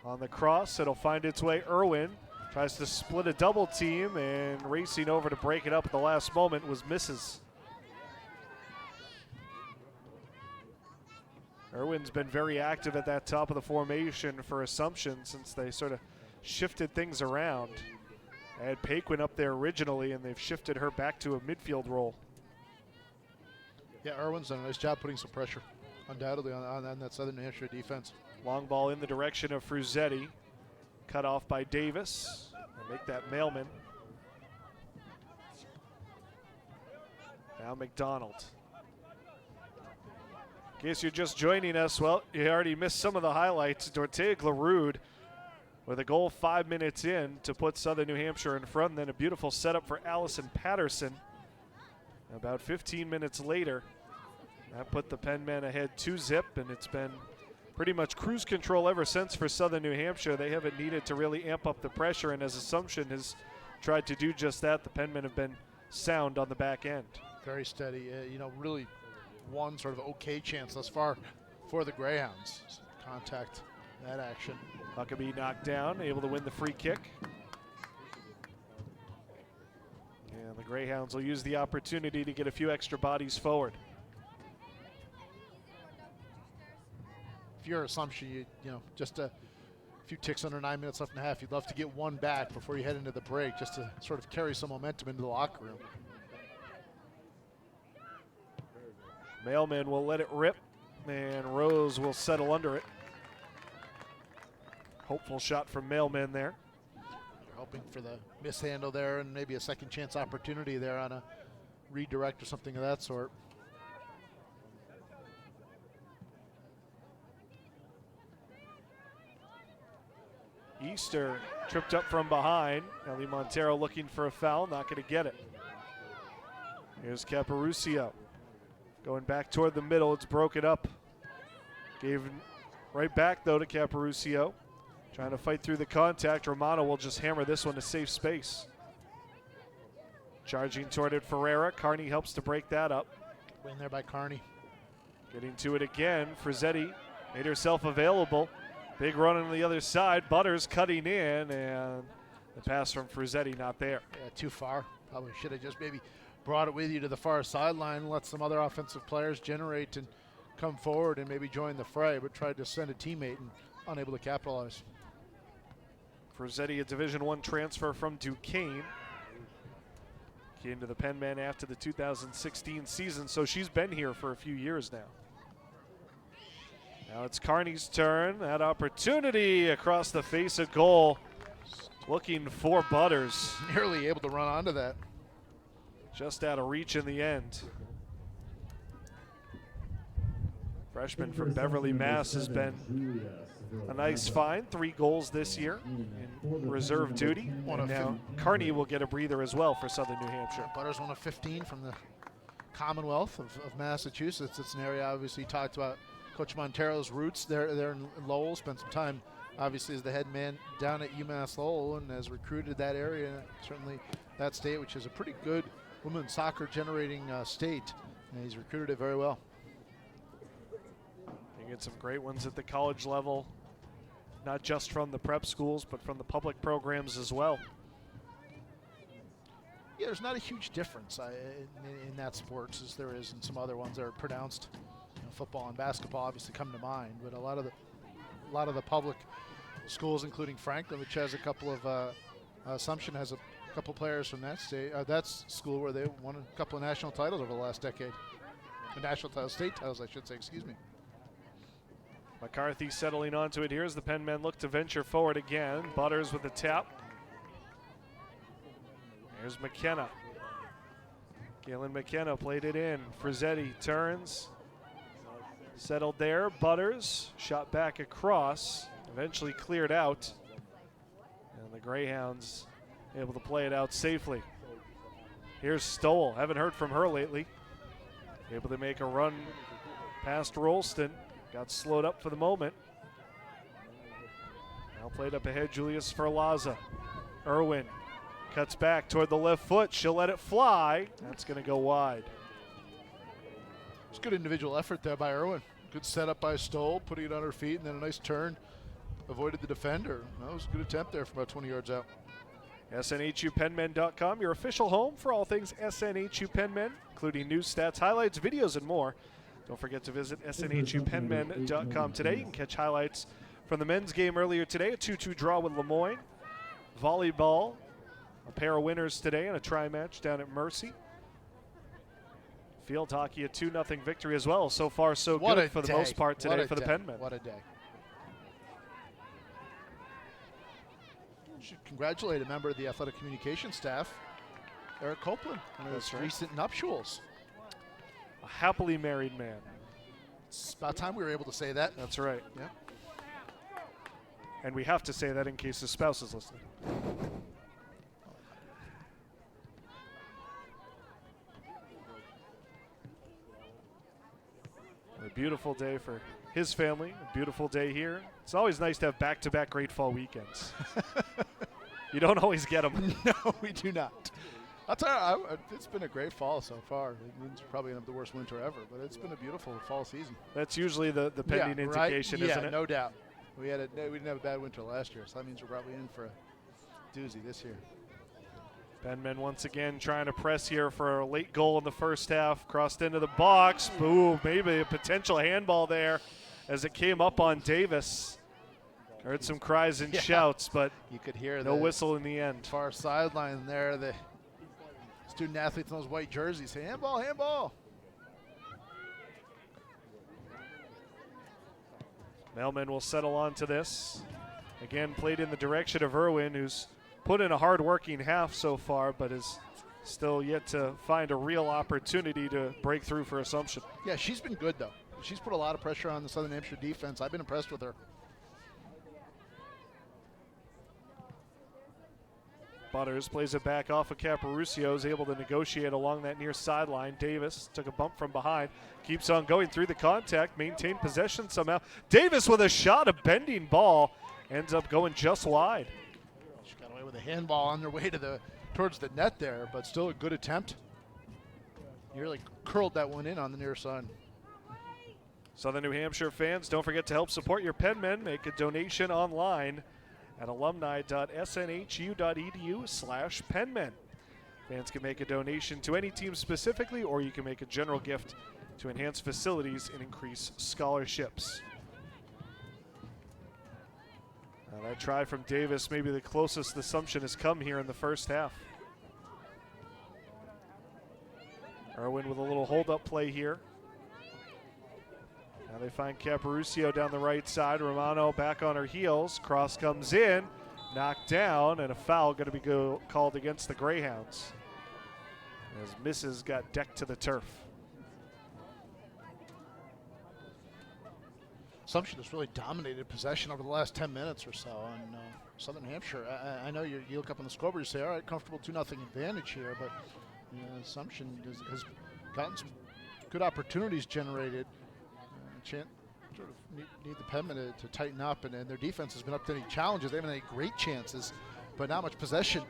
S1: on the cross. It'll find its way. Irwin tries to split a double team, and racing over to break it up at the last moment was misses. Irwin's been very active at that top of the formation for Assumption since they sort of shifted things around. They had Paquin up there originally, and they've shifted her back to a midfield role.
S2: Yeah, Irwin's done a nice job putting some pressure, undoubtedly, on that Southern New Hampshire defense.
S1: Long ball in the direction of Fruzetti. Cut off by Davis. They'll make that Mailman. Now McDonald. In case you're just joining us, well, you already missed some of the highlights. Dortea Glarud with a goal 5 minutes in to put Southern New Hampshire in front. And then a beautiful setup for Allison Patterson. About 15 minutes later, that put the Penmen ahead 2-0, and it's been pretty much cruise control ever since for Southern New Hampshire. They haven't needed to really amp up the pressure, and as Assumption has tried to do just that, the Penmen have been sound on the back end.
S2: Very steady, really one sort of okay chance thus far for the Greyhounds. Contact that action.
S1: Huckabee knocked down, able to win the free kick. And the Greyhounds will use the opportunity to get a few extra bodies forward.
S2: If you're Assumption, just a few ticks under 9 minutes left and a half, you'd love to get one back before you head into the break, just to sort of carry some momentum into the locker room.
S1: Mailman will let it rip, and Rose will settle under it. Hopeful shot from Mailman there.
S2: They're hoping for the mishandle there and maybe a second chance opportunity there on a redirect or something of that sort.
S1: Easter tripped up from behind. Ellie Montero looking for a foul, not going to get it. Here's Caparucio. Going back toward the middle, it's broken up. Gave right back, though, to Caparucio. Trying to fight through the contact. Romano will just hammer this one to safe space. Charging toward it, Ferreira. Carney helps to break that up.
S2: Win there by Carney.
S1: Getting to it again. Fruzetti made herself available. Big run on the other side. Butters cutting in, and the pass from Fruzetti not there.
S2: Yeah, too far. Probably should have just maybe brought it with you to the far sideline, let some other offensive players generate and come forward and maybe join the fray, but tried to send a teammate and unable to capitalize.
S1: Fruzetti, a Division I transfer from Duquesne. Came to the Penmen after the 2016 season, so she's been here for a few years now. Now it's Carney's turn. That opportunity across the face of goal. Looking for Butters.
S2: Nearly able to run onto that.
S1: Just out of reach in the end. Freshman from Beverly, Mass. has been a nice find. 3 goals this year in reserve duty. And now Carney will get a breather as well for Southern New Hampshire.
S2: Butters 1 of 15 from the Commonwealth of Massachusetts. It's an area obviously talked about Coach Montero's roots there in Lowell. Spent some time obviously as the head man down at UMass Lowell and has recruited that area. Certainly that state, which is a pretty good women's soccer generating state. And he's recruited it very well.
S1: You get some great ones at the college level, not just from the prep schools, but from the public programs as well.
S2: Yeah, there's not a huge difference in that sports as there is in some other ones that are pronounced. Football and basketball obviously come to mind, but a lot of the public schools, including Franklin, which has a couple of Assumption has a couple players from that state, that school where they won a couple of national titles over the last decade. national titles, state titles, I should say, excuse me.
S1: McCarthy settling onto it here as the Penmen look to venture forward again. Butters with the tap. Here's McKenna. Galen McKenna played it in. Frizzetti turns. Settled there. Butters shot back across. Eventually cleared out. And the Greyhounds able to play it out safely. Here's Stoll. Haven't heard from her lately. Able to make a run past Rolston. Got slowed up for the moment. Now played up ahead, Julius Ferlaza. Irwin cuts back toward the left foot. She'll let it fly. That's going to go wide.
S2: It's good individual effort there by Irwin. Good setup by Stoll, putting it on her feet, and then a nice turn. Avoided the defender. That was a good attempt there from about 20 yards out.
S1: SNHUpenmen.com, your official home for all things SNHU Penmen, including news, stats, highlights, videos, and more. Don't forget to visit SNHUpenmen.com today. You can catch highlights from the men's game earlier today, a 2-2 draw with Lemoyne. Volleyball, a pair of winners today and a tri-match down at Mercy. Field hockey, a 2-0 victory as well. So far, so good for the most part today for the Penmen.
S2: What a day. Should congratulate a member of the athletic communication staff, Eric Copeland, on his recent nuptials.
S1: A happily married man.
S2: It's about time we were able to say that.
S1: That's right.
S2: Yeah.
S1: And we have to say that in case his spouse is listening. A beautiful day for his family, a beautiful day here. It's always nice to have back-to-back great fall weekends. You don't always get them.
S2: No, we do not. I'll tell you, it's been a great fall so far. It's probably going to be the worst winter ever, but it's been a beautiful fall season.
S1: That's usually the pending indication, isn't it?
S2: Yeah, no doubt. We didn't have a bad winter last year, so that means we're probably in for a doozy this year.
S1: Penmen once again trying to press here for a late goal in the first half. Crossed into the box. Boom, maybe a potential handball there as it came up on Davis. Heard some cries and shouts, but
S2: you could hear
S1: no whistle in the end.
S2: Far sideline there, the student athletes in those white jerseys say, handball, handball.
S1: Mailman will settle on to this. Again, played in the direction of Irwin, who's put in a hard-working half so far, but is still yet to find a real opportunity to break through for Assumption.
S2: Yeah, she's been good, though. She's put a lot of pressure on the Southern Hampshire defense. I've been impressed with her.
S1: Butters plays it back off of Caparucio, is able to negotiate along that near sideline. Davis took a bump from behind, keeps on going through the contact, maintained possession somehow. Davis with a shot, a bending ball, ends up going just wide.
S2: She got away with a handball on their way to towards the net there, but still a good attempt. You really curled that one in on the near side.
S1: Southern New Hampshire fans, don't forget to help support your Penmen. Make a donation online at alumni.snhu.edu/Penmen. Fans can make a donation to any team specifically, or you can make a general gift to enhance facilities and increase scholarships. Now that try from Davis, maybe the closest Assumption has come here in the first half. Irwin with a little hold-up play here. Now they find Caparucio down the right side. Romano back on her heels. Cross comes in, knocked down, and a foul going to be called against the Greyhounds as Mrs. got decked to the turf.
S2: Assumption has really dominated possession over the last 10 minutes or so on Southern Hampshire. I know you look up on the scoreboard, you say, all right, comfortable 2-0 advantage here, but Assumption has gotten some good opportunities generated. Sort of need the Penmen to tighten up, and their defense has been up to any challenges. They haven't had any great chances, but not much possession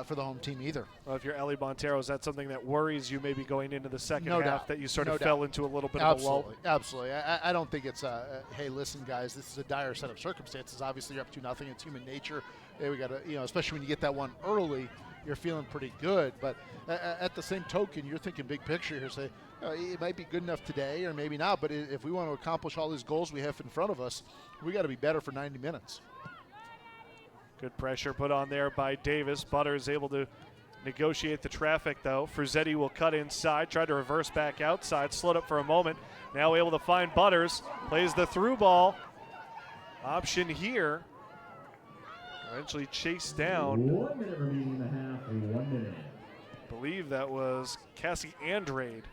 S2: for the home team either.
S1: Well, if you're Ellie Montero, is that something that worries you maybe going into the second half,
S2: doubt.
S1: that you sort of fell into a little bit of a lull?
S2: Absolutely. I don't think it's hey, listen, guys, this is a dire set of circumstances. Obviously, you're up 2-0. It's human nature. Hey, we got to, especially when you get that one early, you're feeling pretty good. But at the same token, you're thinking big picture here. Say, it might be good enough today or maybe not, but if we want to accomplish all these goals we have in front of us, we got to be better for 90 minutes.
S1: Good pressure put on there by Davis. Butters able to negotiate the traffic, though. Fruzzetti will cut inside, try to reverse back outside, slowed up for a moment. Now able to find Butters, plays the through ball. Option here. Eventually chased down.
S3: 1 minute remaining in the half, 1 minute.
S1: I believe that was Cassie Andrade.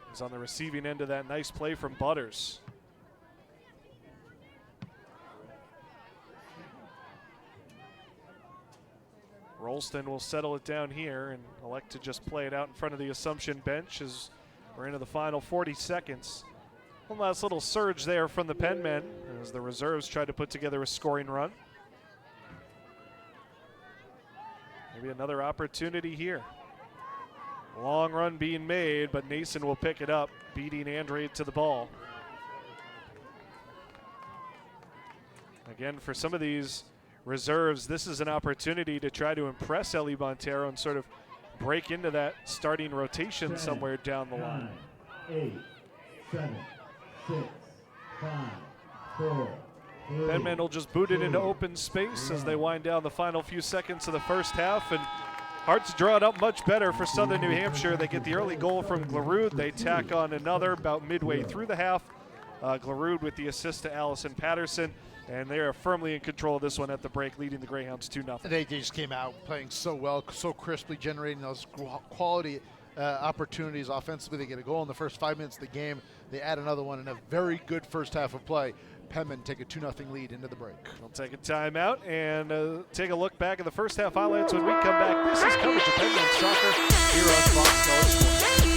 S1: He's on the receiving end of that nice play from Butters. Rolston will settle it down here and elect to just play it out in front of the Assumption bench as we're into the final 40 seconds. One last little surge there from the Penmen as the reserves try to put together a scoring run. Maybe another opportunity here. Long run being made, but Nason will pick it up, beating Andrade to the ball. Again, for some of these reserves, this is an opportunity to try to impress Ellie Montero and sort of break into that starting rotation
S3: 10,
S1: somewhere down the line.
S3: 9, 8, 7, 6, 5, 4, 3.
S1: Penmen will just boot it into open space as they wind down the final few seconds of the first half, and Hearts draw it up much better for Southern New Hampshire. They get the early goal from Glarud. They tack on another about midway through the half. Glarud with the assist to Allison Patterson, and they are firmly in control of this one at the break, leading the Greyhounds 2-0.
S2: They just came out playing so well, so crisply, generating those quality opportunities offensively. They get a goal in the first 5 minutes of the game. They add another one in a very good first half of play. Penmen take a 2-0 lead into the break.
S1: We'll take a timeout and take a look back at the first half highlights when we come back. This is coverage of Penmen soccer here on Fox College Sports.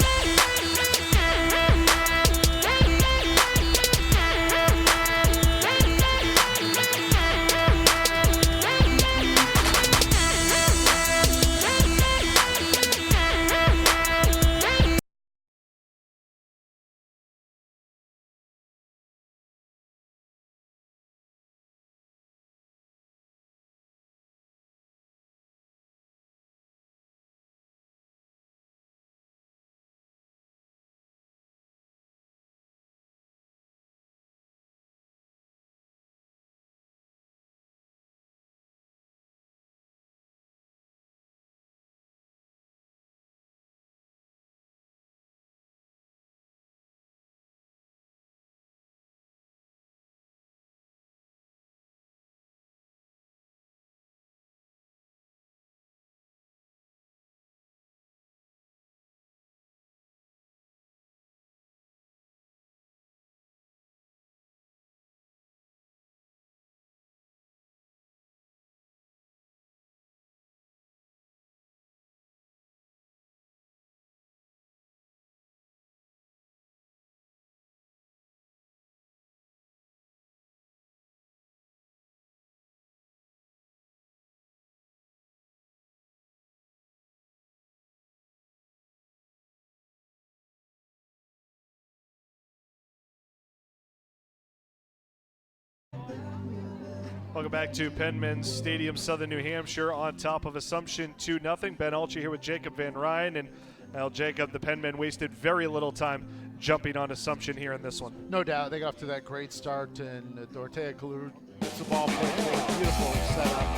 S1: Welcome back to Penmen Stadium, Southern New Hampshire, on top of Assumption 2-0. Ben Alchi here with Jacob Van Ryn. And well, Jacob, the Penmen wasted very little time jumping on Assumption here in this one.
S2: No doubt. They got off to that great start, and Dorothea Kalur gets the ball played forward. Beautiful setup.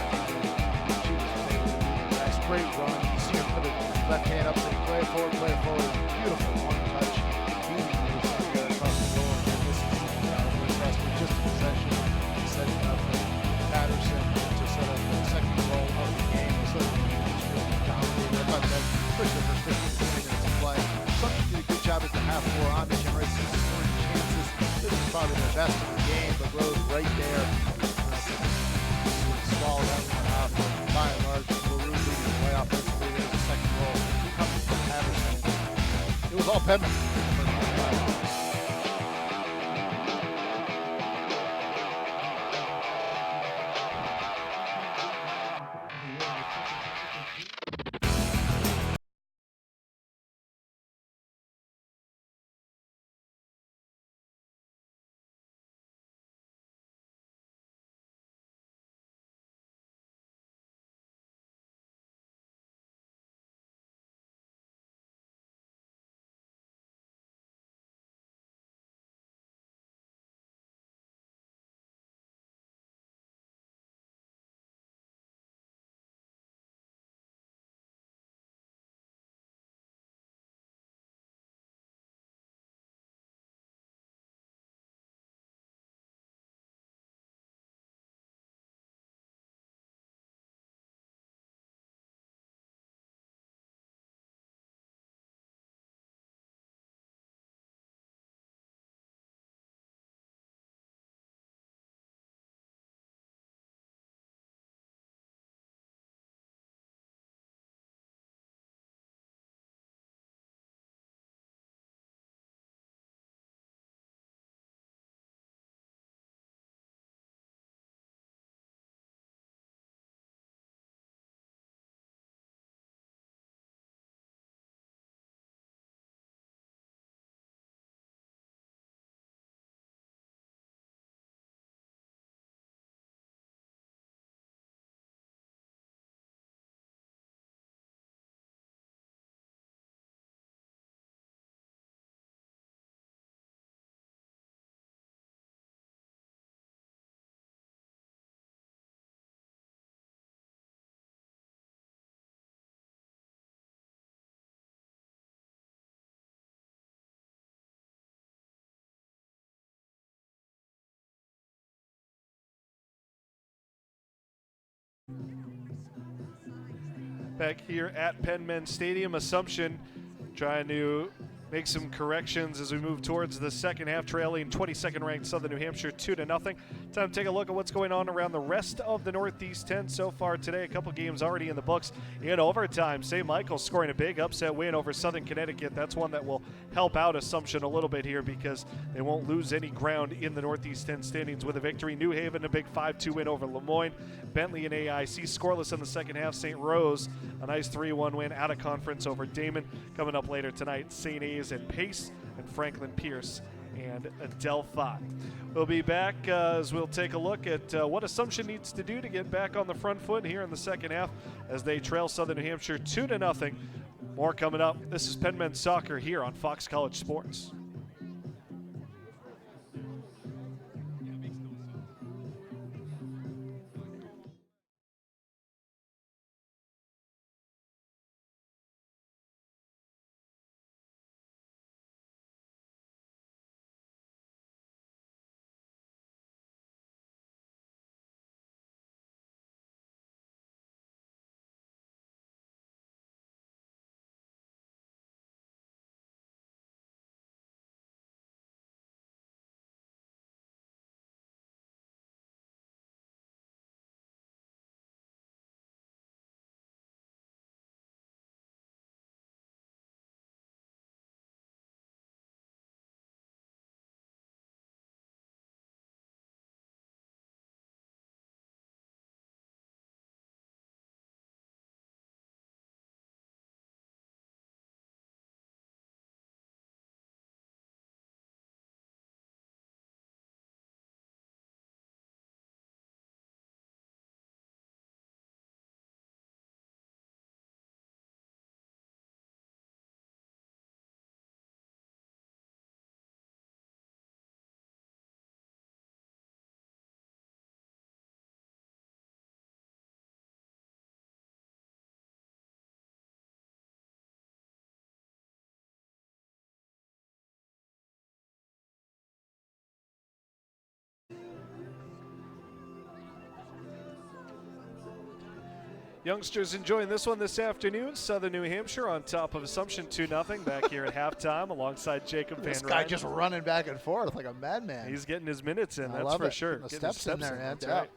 S2: Nice, great run. You see her put it left hand up, say, play it forward, play it forward. Beautiful one touch. Beating across the goal. And this is just a possession. Setting up Patterson to set up the second goal of the game. So just really dominated. I thought that, especially the first 15 minutes of play, Assumption did a good job at the half floor on the generate some scoring chances. This is probably their best of the game, but Rose right there. Swallowed that one up. By and large, Larue leading the way offensively. There's the second goal coming from Patterson. It was all Penmen.
S1: back here at Penmen Stadium. Assumption trying to make some corrections as we move towards the second half, trailing 22nd ranked Southern New Hampshire 2-0. Time to take a look at what's going on around the rest of the Northeast 10 so far today. A couple games already in the books. In overtime, St. Michael's scoring a big upset win over Southern Connecticut. That's one that will help out Assumption a little bit here because they won't lose any ground in the Northeast 10 standings with a victory. New Haven, a big 5-2 win over Lemoyne. Bentley and AIC scoreless in the second half. St. Rose, a nice 3-1 win out of conference over Damon. Coming up later tonight, St. A's and Pace and Franklin Pierce and Adelphi. We'll be back as we'll take a look at what Assumption needs to do to get back on the front foot here in the second half as they trail Southern New Hampshire 2-0. More coming up. This is Penmen Soccer here on Fox College Sports. Youngsters enjoying this one this afternoon. Southern New Hampshire on top of Assumption 2-0 back here at halftime alongside Jacob Van
S2: This guy just running back and forth like a madman.
S1: He's getting his minutes in,
S2: I
S1: that's
S2: love
S1: for
S2: it.
S1: sure.
S2: The
S1: Getting
S2: steps
S1: his
S2: in there, man.
S1: That's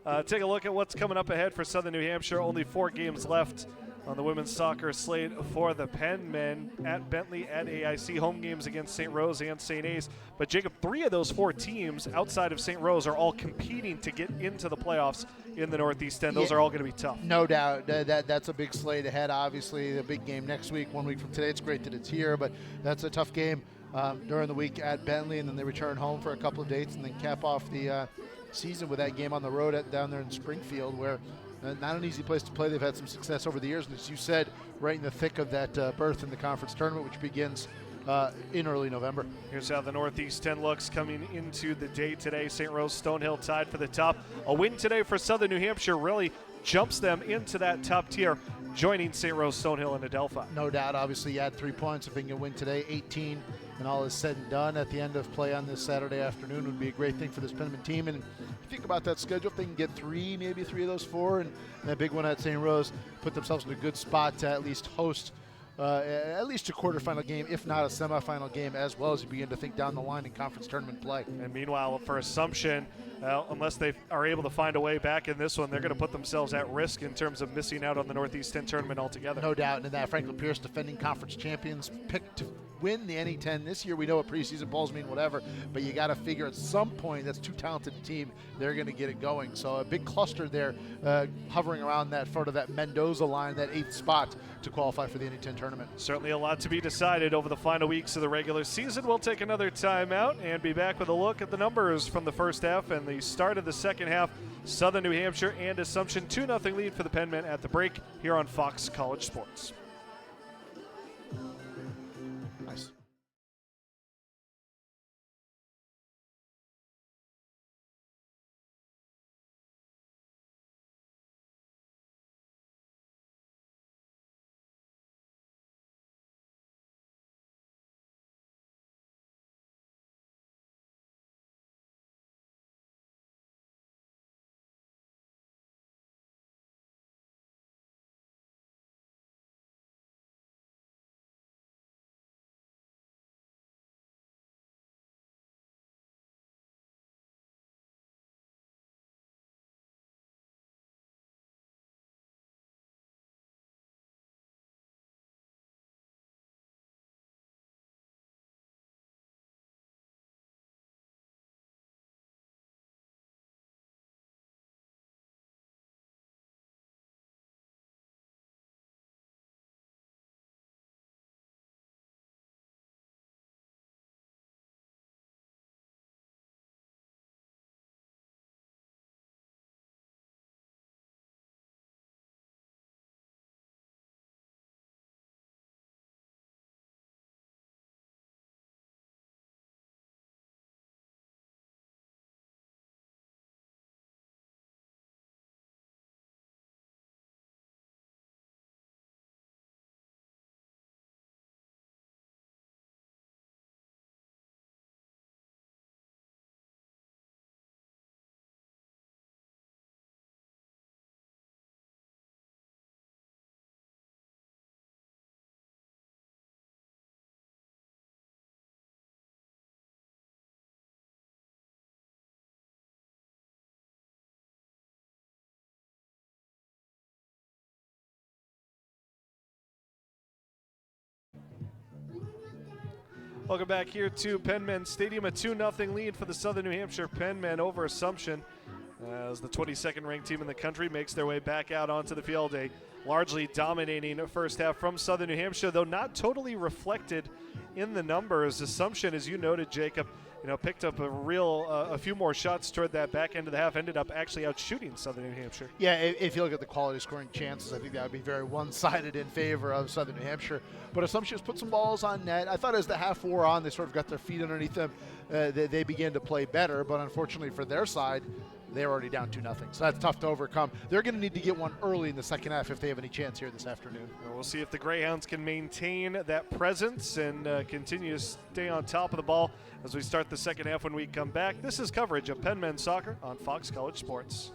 S1: right. Take a look at what's coming up ahead for Southern New Hampshire. Only 4 games left on the women's soccer slate for the Penmen at Bentley, at AIC. Home games against St. Rose and St. A's. But Jacob, 3 of those 4 teams outside of St. Rose are all competing to get into the playoffs in the Northeast 10. Those are all going to be tough.
S2: No doubt. That's a big slate ahead, obviously. The big game next week, 1 week from today. It's great that it's here, but that's a tough game during the week at Bentley, and then they return home for a couple of dates and then cap off the season with that game on the road down there in Springfield, where not an easy place to play. They've had some success over the years, and as you said, right in the thick of that berth in the conference tournament, which begins in early November.
S1: Here's how the Northeast 10 looks coming into the day today. St. Rose, Stonehill tied for the top. A win today for Southern New Hampshire really jumps them into that top tier, joining St. Rose, Stonehill, and Adelphi.
S2: No doubt. Obviously, you add 3 points. If they can win today, 18, and all is said and done at the end of play on this Saturday afternoon would be a great thing for this Penmen team. And if you think about that schedule, if they can get 3, maybe 3 of those 4, and that big one at St. Rose, put themselves in a good spot to at least host at least a quarterfinal game, if not a semifinal game, as well as you begin to think down the line in conference tournament play.
S1: And meanwhile, for Assumption, unless they are able to find a way back in this one, they're going to put themselves at risk in terms of missing out on the Northeast 10 tournament altogether.
S2: No doubt. And in that, Franklin Pierce, defending conference champions, picked to win the NE10 this year. We know what preseason polls mean, whatever, but you got to figure at some point that's too talented a team. They're going to get it going. So a big cluster there, hovering around that sort of that Mendoza line, that 8th spot to qualify for the NE10 tournament.
S1: Certainly a lot to be decided over the final weeks of the regular season. We'll take another timeout and be back with a look at the numbers from the first half and the start of the second half. Southern New Hampshire and Assumption 2-0 lead for the Penmen at the break here on Fox College Sports. Welcome back here to Penmen Stadium. A 2-0 lead for the Southern New Hampshire Penmen over Assumption, as the 22nd ranked team in the country makes their way back out onto the field. A largely dominating first half from Southern New Hampshire, though not totally reflected in the numbers. Assumption, as you noted, Jacob, picked up a few more shots toward that back end of the half, ended up actually out shooting Southern New Hampshire.
S2: Yeah, if you look at the quality scoring chances, I think that would be very one-sided in favor of Southern New Hampshire. But Assumption's put some balls on net. I thought as the half wore on, they sort of got their feet underneath them. They began to play better, but unfortunately for their side, they're already down 2-0. So that's tough to overcome. They're going to need to get one early in the second half if they have any chance here this afternoon.
S1: Well, we'll see if the Greyhounds can maintain that presence and continue to stay on top of the ball as we start the second half when we come back. This is coverage of Penmen Soccer on Fox College Sports.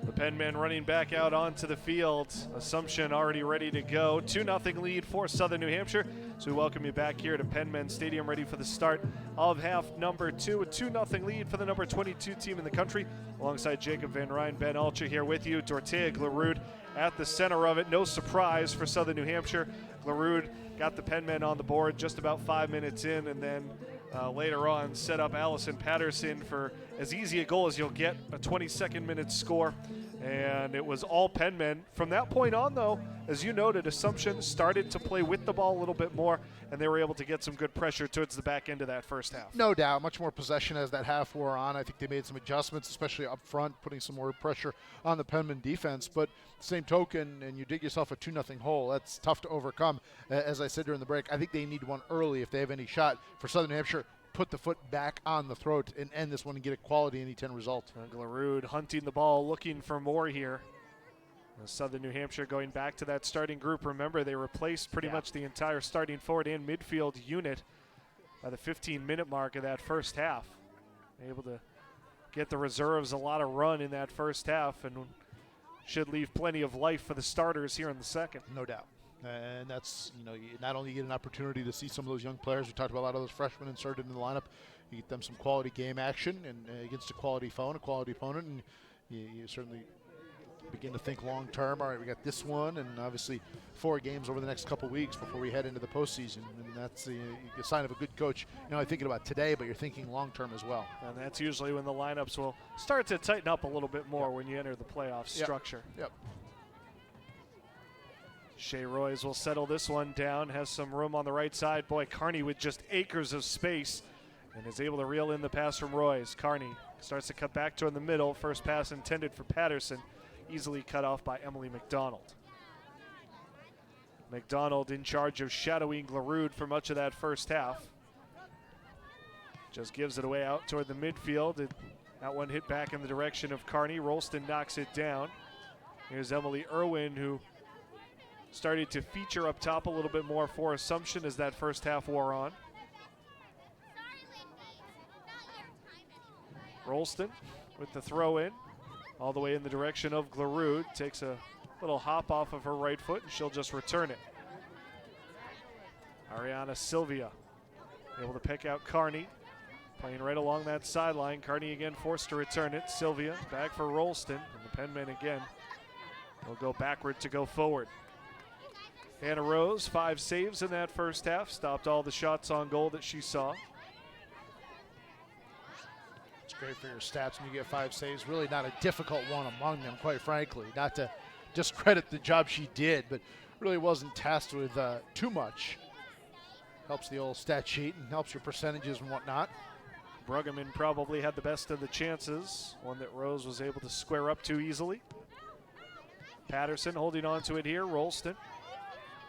S1: The Penmen running back out onto the field. Assumption already ready to go. 2-0 lead for Southern New Hampshire. So we welcome you back here to Penmen Stadium, ready for the start of half number 2. A 2-0 lead for the number 22 team in the country. Alongside Jacob Van Ryn, Ben Alcher here with you. Dortea Glarud at the center of it. No surprise for Southern New Hampshire. Glarud got the Penmen on the board just about 5 minutes in, and then later on set up Allison Patterson for as easy a goal as you'll get, a 22nd minute score. And it was all Penmen. From that point on, though, as you noted, Assumption started to play with the ball a little bit more, and they were able to get some good pressure towards the back end of that first half.
S2: No doubt. Much more possession as that half wore on. I think they made some adjustments, especially up front, putting some more pressure on the Penmen defense. But same token, and you dig yourself a 2-0 hole, that's tough to overcome. As I said during the break, I think they need one early if they have any shot. For Southern New Hampshire, put the foot back on the throat and end this one and get a quality NE10 result.
S1: Glarud hunting the ball, looking for more here. Southern New Hampshire going back to that starting group. Remember, they replaced pretty much the entire starting forward and midfield unit by the 15-minute mark of that first half. Able to get the reserves a lot of run in that first half, and should leave plenty of life for the starters here in the second.
S2: No doubt. And that's, you not only get an opportunity to see some of those young players, we talked about a lot of those freshmen inserted in the lineup, you get them some quality game action and against a quality foe and a quality opponent, and you certainly begin to think long term. All right, we got this one, and obviously 4 games over the next couple weeks before we head into the postseason, and that's the sign of a good coach. You're thinking about today, but you're thinking long term as well.
S1: And that's usually when the lineups will start to tighten up a little bit more when you enter the playoff structure.
S2: Yep.
S1: Shea Royes will settle this one down, has some room on the right side. Boy, Carney with just acres of space and is able to reel in the pass from Royes. Carney starts to cut back toward the middle. First pass intended for Patterson. easily cut off by Emily McDonald. McDonald in charge of shadowing Glarud for much of that first half. Just gives it away out toward the midfield. That one hit back in the direction of Kearney. Rolston knocks it down. Here's Emily Irwin, who started to feature up top a little bit more for Assumption as that first half wore on. Rolston with the throw in, all the way in the direction of Glarud. Takes a little hop off of her right foot, and she'll just return it. Ariana Sylvia able to pick out Kearney, playing right along that sideline. Kearney again forced to return it. Sylvia back for Rolston, and the Penmen again will go backward to go forward. Hannah Rose, 5 saves in that first half, stopped all the shots on goal that she saw.
S2: It's great for your stats when you get 5 saves. Really not a difficult one among them, quite frankly. Not to discredit the job she did, but really wasn't tasked with too much. Helps the old stat sheet and helps your percentages and whatnot.
S1: Bruggeman probably had the best of the chances, one that Rose was able to square up to easily. Patterson holding on to it here, Rolston.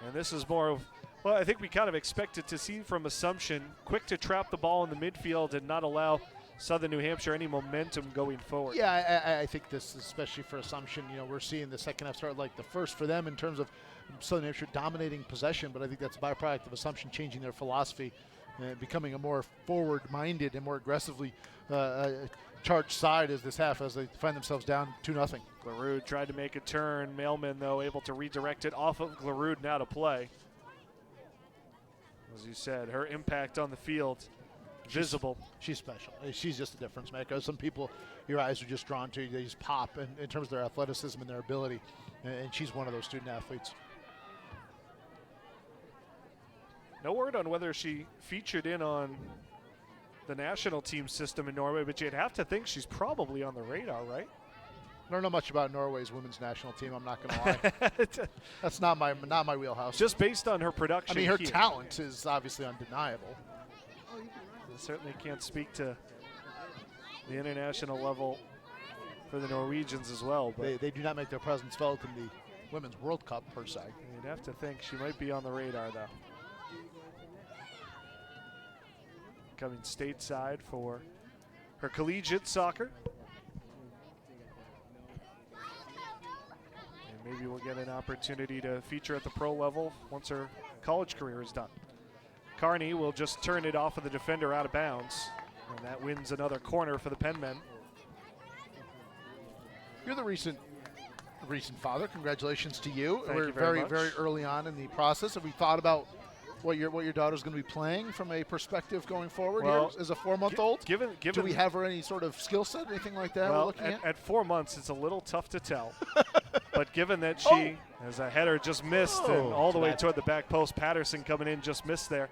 S1: And this is more of, well, I think we kind of expected to see from Assumption, quick to trap the ball in the midfield and not allow Southern New Hampshire any momentum going forward.
S2: Yeah, I think this, especially for Assumption, we're seeing the second half start like the first for them in terms of Southern New Hampshire dominating possession, but I think that's a byproduct of Assumption changing their philosophy and becoming a more forward-minded and more aggressively charged side as this half, as they find themselves down 2-0.
S1: Glarud tried to make a turn. Mailman, though, able to redirect it off of Glarud now to play. As you said, her impact on the field visible.
S2: She's special. She's just a difference maker. Some people, your eyes are just drawn to, they just pop in terms of their athleticism and their ability, and she's one of those student athletes.
S1: No word on whether she featured in on the national team system in Norway, but you'd have to think she's probably on the radar, right?
S2: I don't know much about Norway's women's national team, I'm not going to lie. That's not my wheelhouse.
S1: Just based on her production.
S2: I mean, her
S1: here.
S2: talent is obviously undeniable.
S1: I certainly can't speak to the international level for the Norwegians as well. But
S2: they do not make their presence felt in the Women's World Cup, per se.
S1: You'd have to think she might be on the radar, though. Coming stateside for her collegiate soccer. And maybe we'll get an opportunity to feature at the pro level once her college career is done. Kearney will just turn it off of the defender out of bounds, and that wins another corner for the Penmen.
S2: You're the recent father. Congratulations to you.
S1: Thank
S2: We're
S1: you very
S2: very
S1: much.
S2: early on in the process. Have we thought about what your daughter's going to be playing from a perspective going forward
S1: Well,
S2: here as a 4-month-old?
S1: Given
S2: Do we have her any sort of skill set, anything like that we're
S1: well,
S2: looking at?
S1: at 4 months, it's a little tough to tell. But given that she, as a header just missed and all the way toward the back post, Patterson coming in just missed there.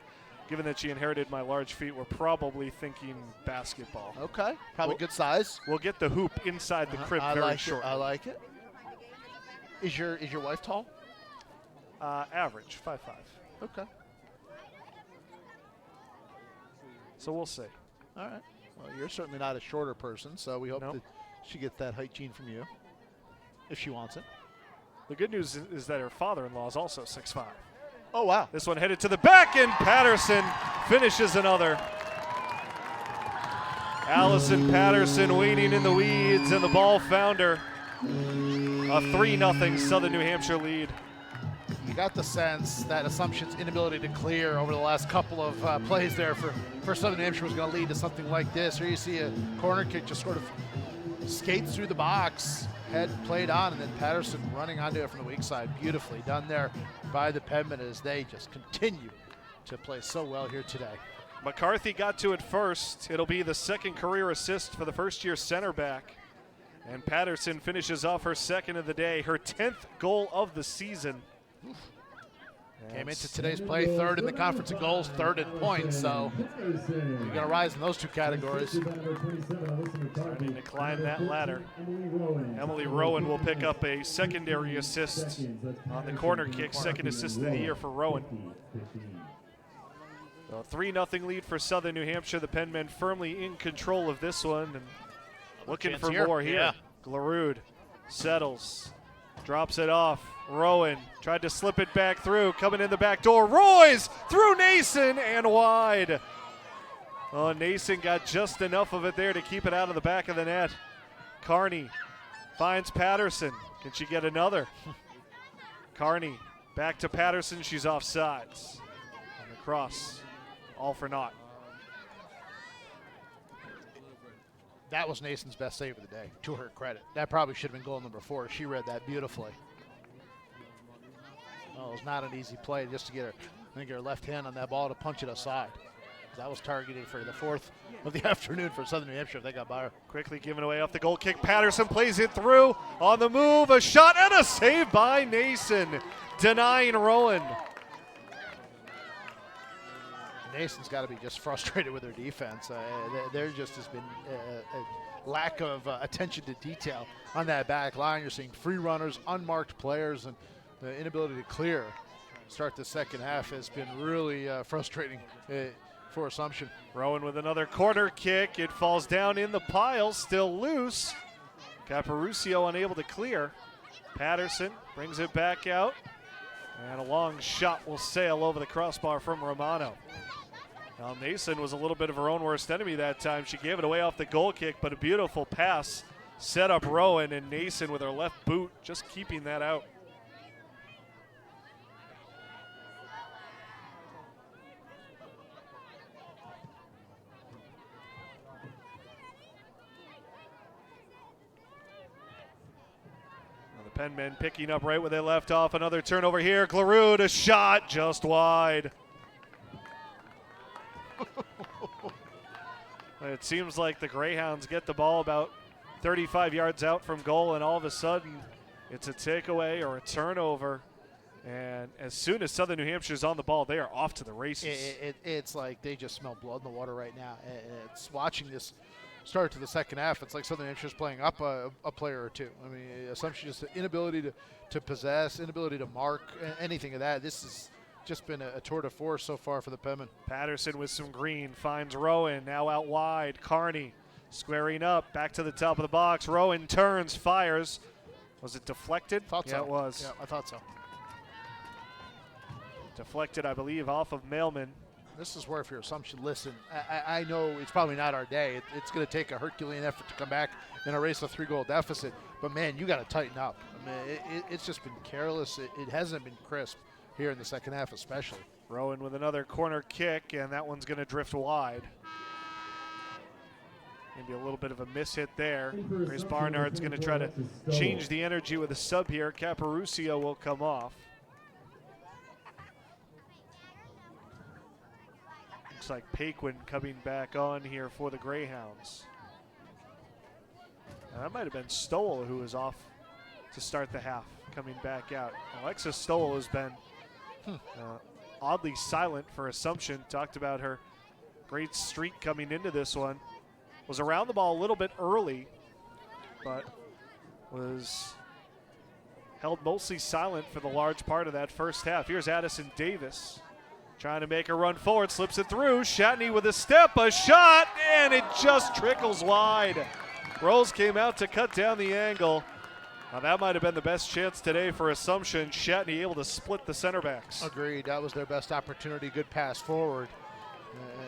S1: Given that she inherited my large feet, we're probably thinking basketball.
S2: Okay, probably good size.
S1: We'll get the hoop inside the crib very shortly.
S2: I like it. Is your wife tall?
S1: Average, 5'5".
S2: Okay.
S1: So we'll see.
S2: All right. Well, you're certainly not a shorter person, so we hope
S1: Nope.
S2: that she gets that height gene from you, if she wants it.
S1: The good news is that her father-in-law is also 6'5".
S2: Oh, wow.
S1: This one headed to the back, and Patterson finishes another. Allison Patterson waiting in the weeds, and the ball found her. A 3-0 Southern New Hampshire lead.
S2: You got the sense that Assumption's inability to clear over the last couple of plays there for Southern New Hampshire was going to lead to something like this. Here you see a corner kick just sort of skates through the box, head played on, and then Patterson running onto it from the weak side. Beautifully done there by the Penmen as they just continue to play so well here today.
S1: McCarthy got to it first. It'll be the second career assist for the first-year center back. And Patterson finishes off her second of the day, her 10th goal of the season.
S2: Came into today's play third in the conference in goals, third in points, so you're going to rise in those two categories.
S1: Trying to climb that ladder. Emily Rowan will pick up a secondary assist on the corner kick, second assist of the year for Rowan. So 3-0 lead for Southern New Hampshire. The Penmen firmly in control of this one and looking for more here.
S2: Yeah.
S1: Glarud settles, drops it off. Rowan tried to slip it back through, coming in the back door. Roy's through Nason and wide. Oh, Nason got just enough of it there to keep it out of the back of the net. Carney finds Patterson. Can she get another? Carney back to Patterson. She's offsides. On the cross, all for naught.
S2: That was Nason's best save of the day, to her credit. That probably should have been goal number 4. She read that beautifully. Oh, it was not an easy play just to get her, I think, her left hand on that ball to punch it aside. That was targeted for the 4th of the afternoon for Southern New Hampshire if they got by her.
S1: Quickly given away off the goal kick. Patterson plays it through. On the move, a shot and a save by Nason, denying Rowan.
S2: Nason's got to be just frustrated with their defense. There just has been a lack of attention to detail on that back line. You're seeing free runners, unmarked players, and the inability to clear. Start the second half has been really frustrating for Assumption.
S1: Rowan with another corner kick. It falls down in the pile, still loose. Caparucio unable to clear. Patterson brings it back out. And a long shot will sail over the crossbar from Romano. Now, Nason was a little bit of her own worst enemy that time. She gave it away off the goal kick, but a beautiful pass set up Rowan, and Nason with her left boot just keeping that out. Now the Penmen picking up right where they left off. Another turnover here. Glarud, a shot just wide. It seems like the Greyhounds get the ball about 35 yards out from goal, and all of a sudden it's a takeaway or a turnover. And as soon as Southern New Hampshire's on the ball, they are off to the races.
S2: It's like they just smell blood in the water right now. It's watching this start to the second half. It's like Southern New Hampshire's playing up a player or two. I mean, Assumption just the inability to possess, inability to mark, anything of that. This is just been a tour de force so far for the Penmen.
S1: Patterson with some green finds Rowan, now out wide. Carney squaring up, back to the top of the box. Rowan turns, fires. Was it deflected?
S2: Thought so.
S1: Yeah, it was.
S2: Yeah, I thought so.
S1: Deflected, I believe, off of Mailman.
S2: This is where, if you're Assumption, listen, I know it's probably not our day. It's going to take a Herculean effort to come back and erase a 3-goal deficit. But, man, you got to tighten up. I mean, it's just been careless. It hasn't been crisp here in the second half especially.
S1: Rowan with another corner kick, and that one's going to drift wide. Maybe a little bit of a miss hit there. Grace Barnard's going to try to change the energy with a sub here. Caparucio will come off. Looks like Paquin coming back on here for the Greyhounds. Now that might have been Stowell who was off to start the half, coming back out. Alexis Stowell has been oddly silent for Assumption. Talked about her great streak coming into this one. Was around the ball a little bit early, but was held mostly silent for the large part of that first half. Here's Addison Davis trying to make a run forward, slips it through. Shatney with a step, a shot, and it just trickles wide. Rose came out to cut down the angle. Now that might have been the best chance today for Assumption. Shatney able to split the center backs.
S2: Agreed. That was their best opportunity. Good pass forward.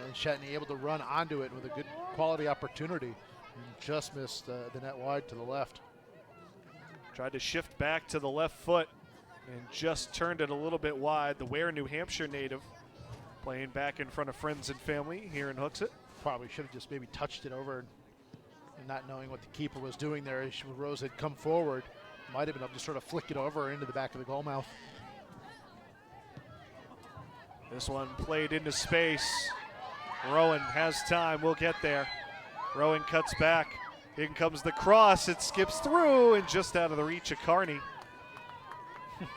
S2: And Shatney able to run onto it with a good quality opportunity. And just missed the net wide to the left.
S1: Tried to shift back to the left foot and just turned it a little bit wide. The Ware, New Hampshire native playing back in front of friends and family here in Hooksett.
S2: Probably should have just maybe touched it over and not knowing what the keeper was doing there. As Rose had come forward, might have been able to sort of flick it over into the back of the goal mouth.
S1: This one played into space. Rowan has time. We'll get there. Rowan cuts back. In comes the cross. It skips through and just out of the reach of Carney.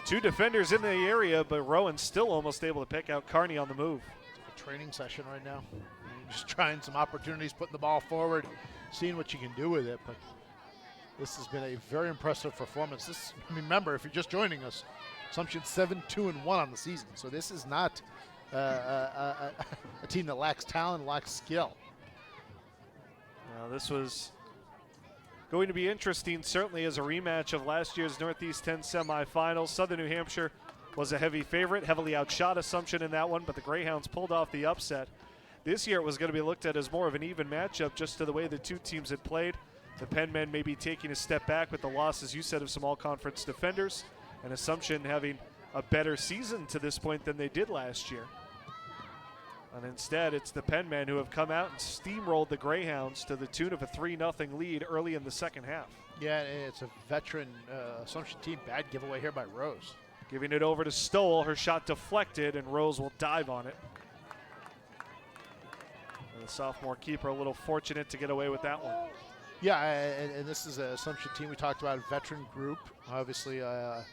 S1: Two defenders in the area, but Rowan still almost able to pick out Carney on the move.
S2: It's a training session right now. You're just trying some opportunities, putting the ball forward, seeing what you can do with it. But this has been a very impressive performance. Remember, if you're just joining us, Assumption 7-2-1 on the season. So this is not a team that lacks talent, lacks skill.
S1: Now this was going to be interesting, certainly as a rematch of last year's Northeast 10 semifinals. Southern New Hampshire was a heavy favorite, heavily outshot Assumption in that one, but the Greyhounds pulled off the upset. This year it was going to be looked at as more of an even matchup just to the way the two teams had played. The Penmen may be taking a step back with the loss, as you said, of some all-conference defenders, and Assumption having a better season to this point than they did last year. And instead, it's the Penmen who have come out and steamrolled the Greyhounds to the tune of a 3-0 lead early in the second half.
S2: Yeah, it's a veteran Assumption team. Bad giveaway here by Rose.
S1: Giving it over to Stoll. Her shot deflected, and Rose will dive on it. And the sophomore keeper a little fortunate to get away with that one.
S2: Yeah, and this is an Assumption team. We talked about a veteran group. Obviously, a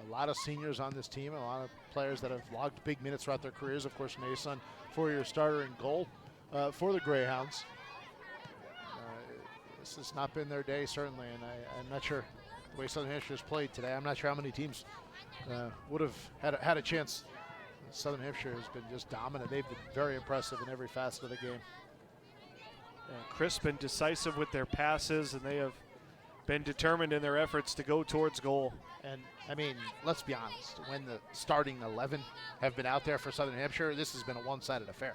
S2: lot of seniors on this team, a lot of players that have logged big minutes throughout their careers. Of course, Mason, four-year starter in goal for the Greyhounds. This has not been their day, certainly, and I'm not sure the way Southern Hampshire has played today. I'm not sure how many teams would have had a chance. Southern Hampshire has been just dominant. They've been very impressive in every facet of the game.
S1: Crisp and decisive with their passes, and they have been determined in their efforts to go towards goal.
S2: And, I mean, let's be honest. When the starting 11 have been out there for Southern Hampshire, this has been a one-sided affair.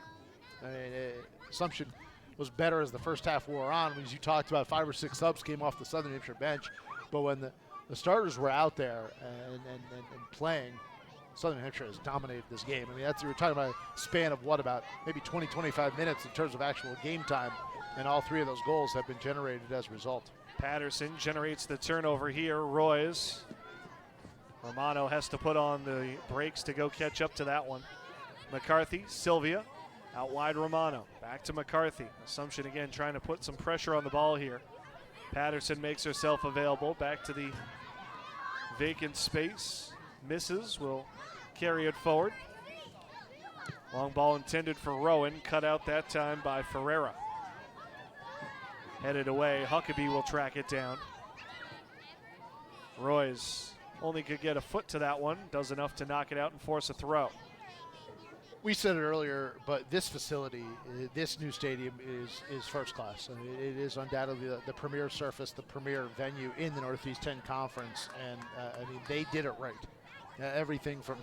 S2: I mean, Assumption was better as the first half wore on. As you talked about, 5 or 6 subs came off the Southern Hampshire bench. But when the starters were out there and playing, Southern Hampshire has dominated this game. I mean, we're talking about a span of what, about maybe 20, 25 minutes in terms of actual game time. And all 3 of those goals have been generated as a result.
S1: Patterson generates the turnover here. Royce. Romano has to put on the brakes to go catch up to that one. McCarthy, Sylvia, out wide Romano. Back to McCarthy. Assumption again trying to put some pressure on the ball here. Patterson makes herself available. Back to the vacant space. Misses, will carry it forward. Long ball intended for Rowan. Cut out that time by Ferreira. Headed away. Huckabee will track it down. Royce only could get a foot to that one. Does enough to knock it out and force a throw.
S2: We said it earlier, but this facility, this new stadium is first class. I mean, it is undoubtedly the premier surface, the premier venue in the Northeast 10 Conference, and I mean, they did it right. Everything from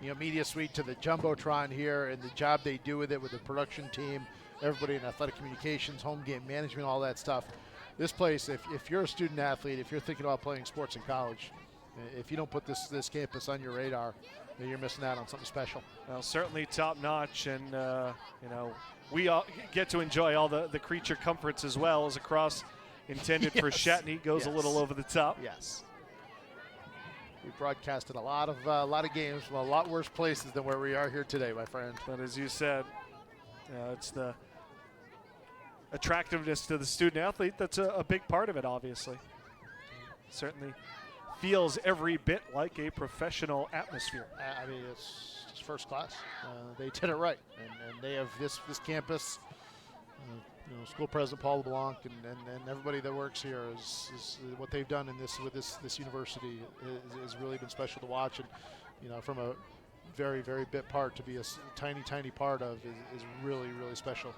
S2: media suite to the jumbotron here, and the job they do with it with the production team, everybody in athletic communications, home game management, all that stuff. This place, if you're a student athlete, if you're thinking about playing sports in college, if you don't put this campus on your radar, you're missing out on something special.
S1: Well, certainly top notch, and we all get to enjoy all the creature comforts as well as a cross intended for Shatney goes a little over the top.
S2: Yes. We broadcasted a lot of games from a lot worse places than where we are here today, my friend.
S1: But as you said, it's the attractiveness to the student athlete that's a big part of it, obviously. Certainly feels every bit like a professional atmosphere.
S2: I mean, it's first class. They did it right, and they have this campus. School president Paul LeBlanc and everybody that works here is what they've done with this university has really been special to watch, and from a very, very bit part to be a tiny part of is really, really special.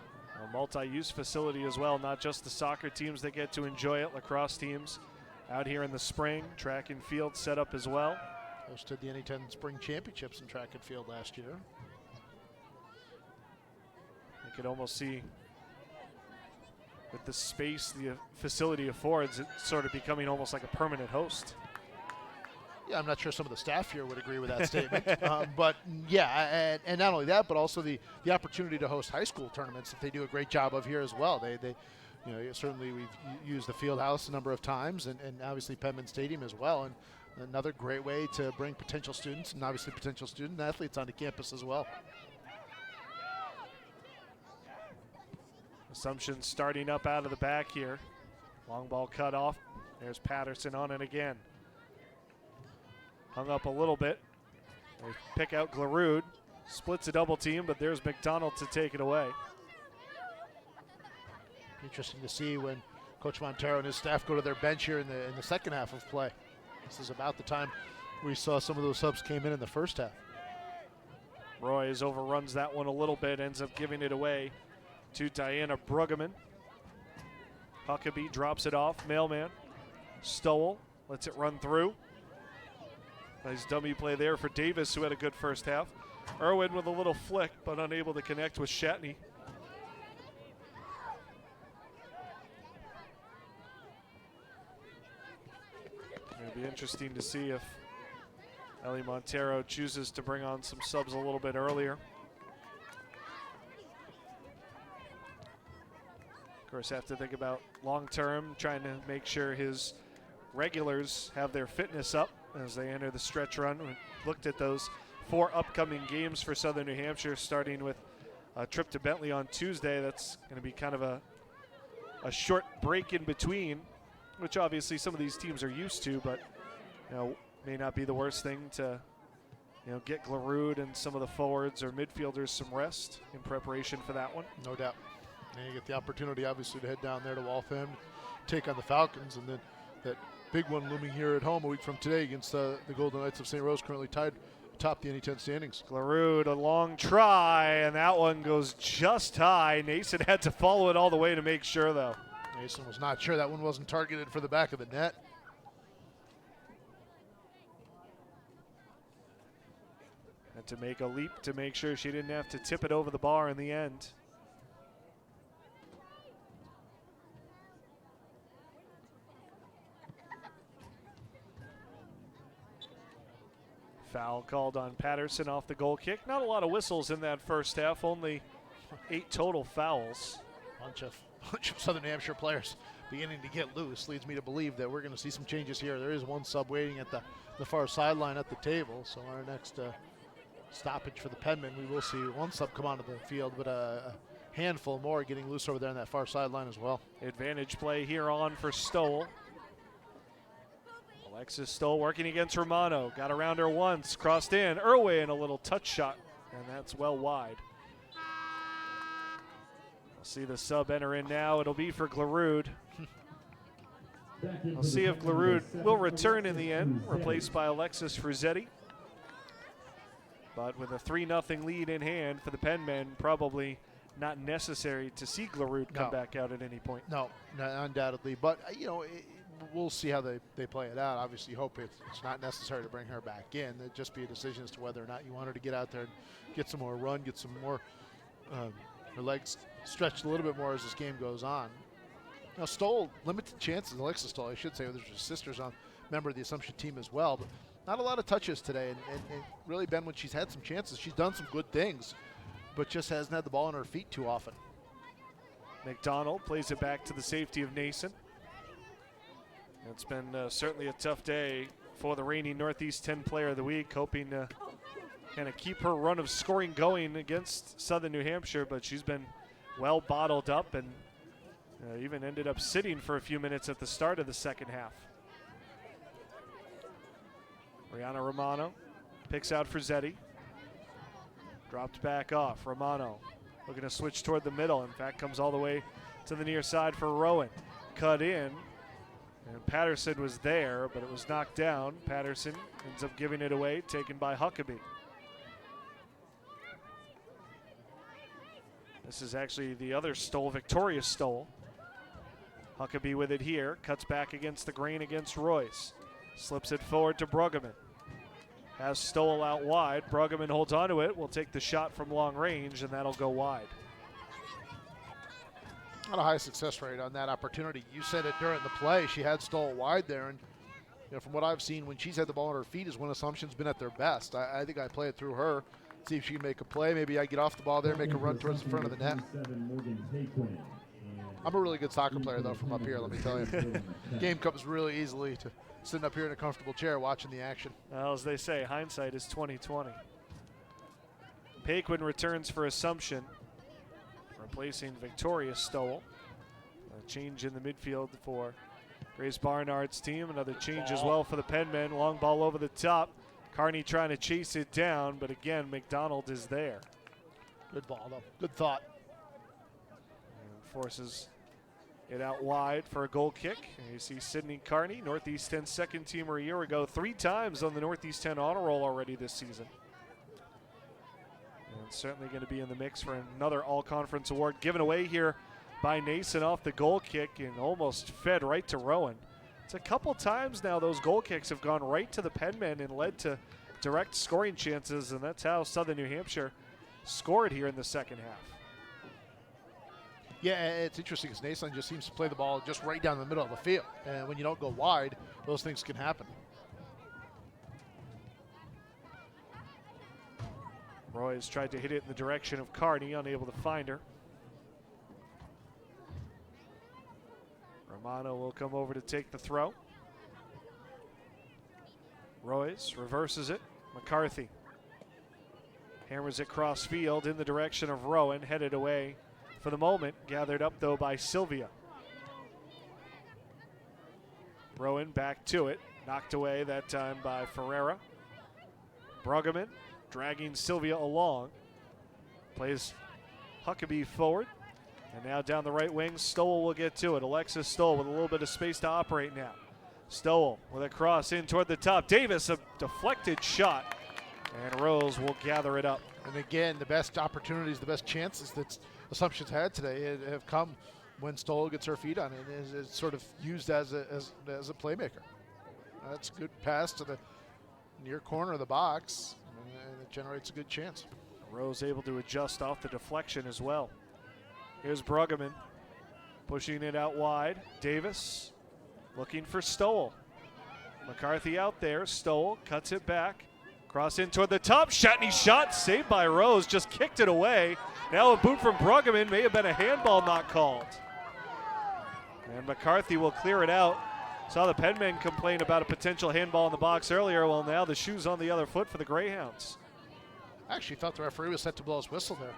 S1: A multi-use facility as well, not just the soccer teams that get to enjoy it, lacrosse teams out here in the spring, track and field set up as well.
S2: Hosted the NA10 Spring Championships in track and field last year.
S1: You could almost see with the space the facility affords, it's sort of becoming almost like a permanent host.
S2: Yeah, I'm not sure some of the staff here would agree with that statement. But yeah, and not only that, but also the opportunity to host high school tournaments that they do a great job of here as well. They certainly we've used the field house a number of times, and obviously Penmen Stadium as well. And another great way to bring potential students and obviously potential student athletes onto campus as well.
S1: Assumption starting up out of the back here. Long ball cut off. There's Patterson on it again. Hung up a little bit. They pick out Glarud. Splits a double team, but there's McDonald to take it away.
S2: Interesting to see when Coach Montero and his staff go to their bench here in the second half of play. This is about the time we saw some of those subs came in the first half.
S1: Royce overruns that one a little bit, ends up giving it away to Diana Brueggemann. Huckabee drops it off. Mailman. Stowell lets it run through. Nice dummy play there for Davis, who had a good first half. Irwin with a little flick, but unable to connect with Shatney. It'll be interesting to see if Ellie Montero chooses to bring on some subs a little bit earlier. Of course, have to think about long-term, trying to make sure his regulars have their fitness up as they enter the stretch run. We looked at those 4 upcoming games for Southern New Hampshire, starting with a trip to Bentley on Tuesday. That's going to be kind of a short break in between, which obviously some of these teams are used to, but may not be the worst thing to get Glarud and some of the forwards or midfielders some rest in preparation for that one.
S4: No doubt. And you get the opportunity, obviously, to head down there to Waltham, take on the Falcons, and then that big one looming here at home a week from today against the Golden Knights of St. Rose, currently tied atop the NE10 standings.
S1: Glarud, a long try, and that one goes just high. Nason had to follow it all the way to make sure, though.
S4: Nason was not sure that one wasn't targeted for the back of the net.
S1: Had to make a leap to make sure she didn't have to tip it over the bar in the end. Foul called on Patterson off the goal kick. Not a lot of whistles in that first half, only 8 total fouls.
S4: Bunch of Southern New Hampshire players beginning to get loose leads me to believe that we're going to see some changes here. There is one sub waiting at the far sideline at the table, so our next stoppage for the Penmen, we will see one sub come onto the field, but a handful more getting loose over there on that far sideline as well.
S1: Advantage play here on for Stowell. Alexis Stoll working against Romano. Got around her once, crossed in. Irwin, a little touch shot, and that's well wide. We'll see the sub enter in now. It'll be for Glarud. We'll see if Glarud will return in the end, replaced by Alexis Frizzetti. But with a 3-0 lead in hand for the Penmen, probably not necessary to see Glarud come back out at any point.
S4: No, undoubtedly. But, we'll see how they play it out. Obviously, hope it's not necessary to bring her back in. It'd just be a decision as to whether or not you want her to get out there and get some more run, get some more, her legs stretched a little bit more as this game goes on. Now, Stoll, limited chances, Alexis Stoll, I should say, with her sisters on, member of the Assumption team as well, but not a lot of touches today. And really, Ben, when she's had some chances, she's done some good things, but just hasn't had the ball on her feet too often.
S1: McDonald plays it back to the safety of Nason. It's been certainly a tough day for the reigning Northeast 10 Player of the Week, hoping to kind of keep her run of scoring going against Southern New Hampshire, but she's been well bottled up and even ended up sitting for a few minutes at the start of the second half. Rihanna Romano picks out Frizzetti. Dropped back off. Romano looking to switch toward the middle. In fact, comes all the way to the near side for Rowan. Cut in. And Patterson was there, but it was knocked down. Patterson ends up giving it away, taken by Huckabee. This is actually the other Stoll, Victoria Stoll. Huckabee with it here, cuts back against the grain against Royce. Slips it forward to Bruggeman. Has Stoll out wide. Bruggeman holds onto it, will take the shot from long range, and that'll go wide.
S4: Not a high success rate on that opportunity. You said it during the play. She had Stoll wide there, and from what I've seen, when she's had the ball on her feet is when Assumption's been at their best. I think I play it through her, see if she can make a play. Maybe I get off the ball there, make a run towards the front of the net. I'm a really good soccer player, though, from up here, let me tell you. Game comes really easily to sitting up here in a comfortable chair watching the action.
S1: Well, as they say, hindsight is 20/20. Paquin returns for Assumption, replacing Victoria Stoll. A change in the midfield for Grace Barnard's team. Another change as well for the Penmen. Long ball over the top. Carney trying to chase it down, but again, McDonald is there.
S4: Good ball, though. Good thought.
S1: And forces it out wide for a goal kick. And you see Sydney Carney, Northeast 10 second teamer a year ago, 3 times on the Northeast 10 honor roll already this season. And certainly going to be in the mix for another all-conference award given away here by Nason off the goal kick and almost fed right to Rowan. It's a couple times now those goal kicks have gone right to the Penmen and led to direct scoring chances, and that's how Southern New Hampshire scored here in the second half.
S4: Yeah, it's interesting because Nason just seems to play the ball just right down the middle of the field. And when you don't go wide, those things can happen.
S1: Roy's tried to hit it in the direction of Carney, unable to find her. Romano will come over to take the throw. Royce reverses it. McCarthy hammers it cross field in the direction of Rowan, headed away for the moment. Gathered up though by Sylvia. Rowan back to it. Knocked away that time by Ferreira. Bruggeman dragging Sylvia along. Plays Huckabee forward. And now down the right wing, Stowell will get to it. Alexis Stowell with a little bit of space to operate now. Stowell with a cross in toward the top. Davis, a deflected shot. And Rose will gather it up.
S4: And again, the best opportunities, the best chances that Assumption's had today have come when Stowell gets her feet on it. Is sort of used as a playmaker. That's a good pass to the near corner of the box, and it generates a good chance.
S1: Rose able to adjust off the deflection as well. Here's Bruggeman pushing it out wide. Davis looking for Stowell. McCarthy out there. Stowell cuts it back. Cross in toward the top. Shatney shot saved by Rose. Just kicked it away. Now a boot from Bruggeman. May have been a handball not called. And McCarthy will clear it out. Saw the Penmen complain about a potential handball in the box earlier. Well, now the shoe's on the other foot for the Greyhounds.
S4: I actually thought the referee was set to blow his whistle there.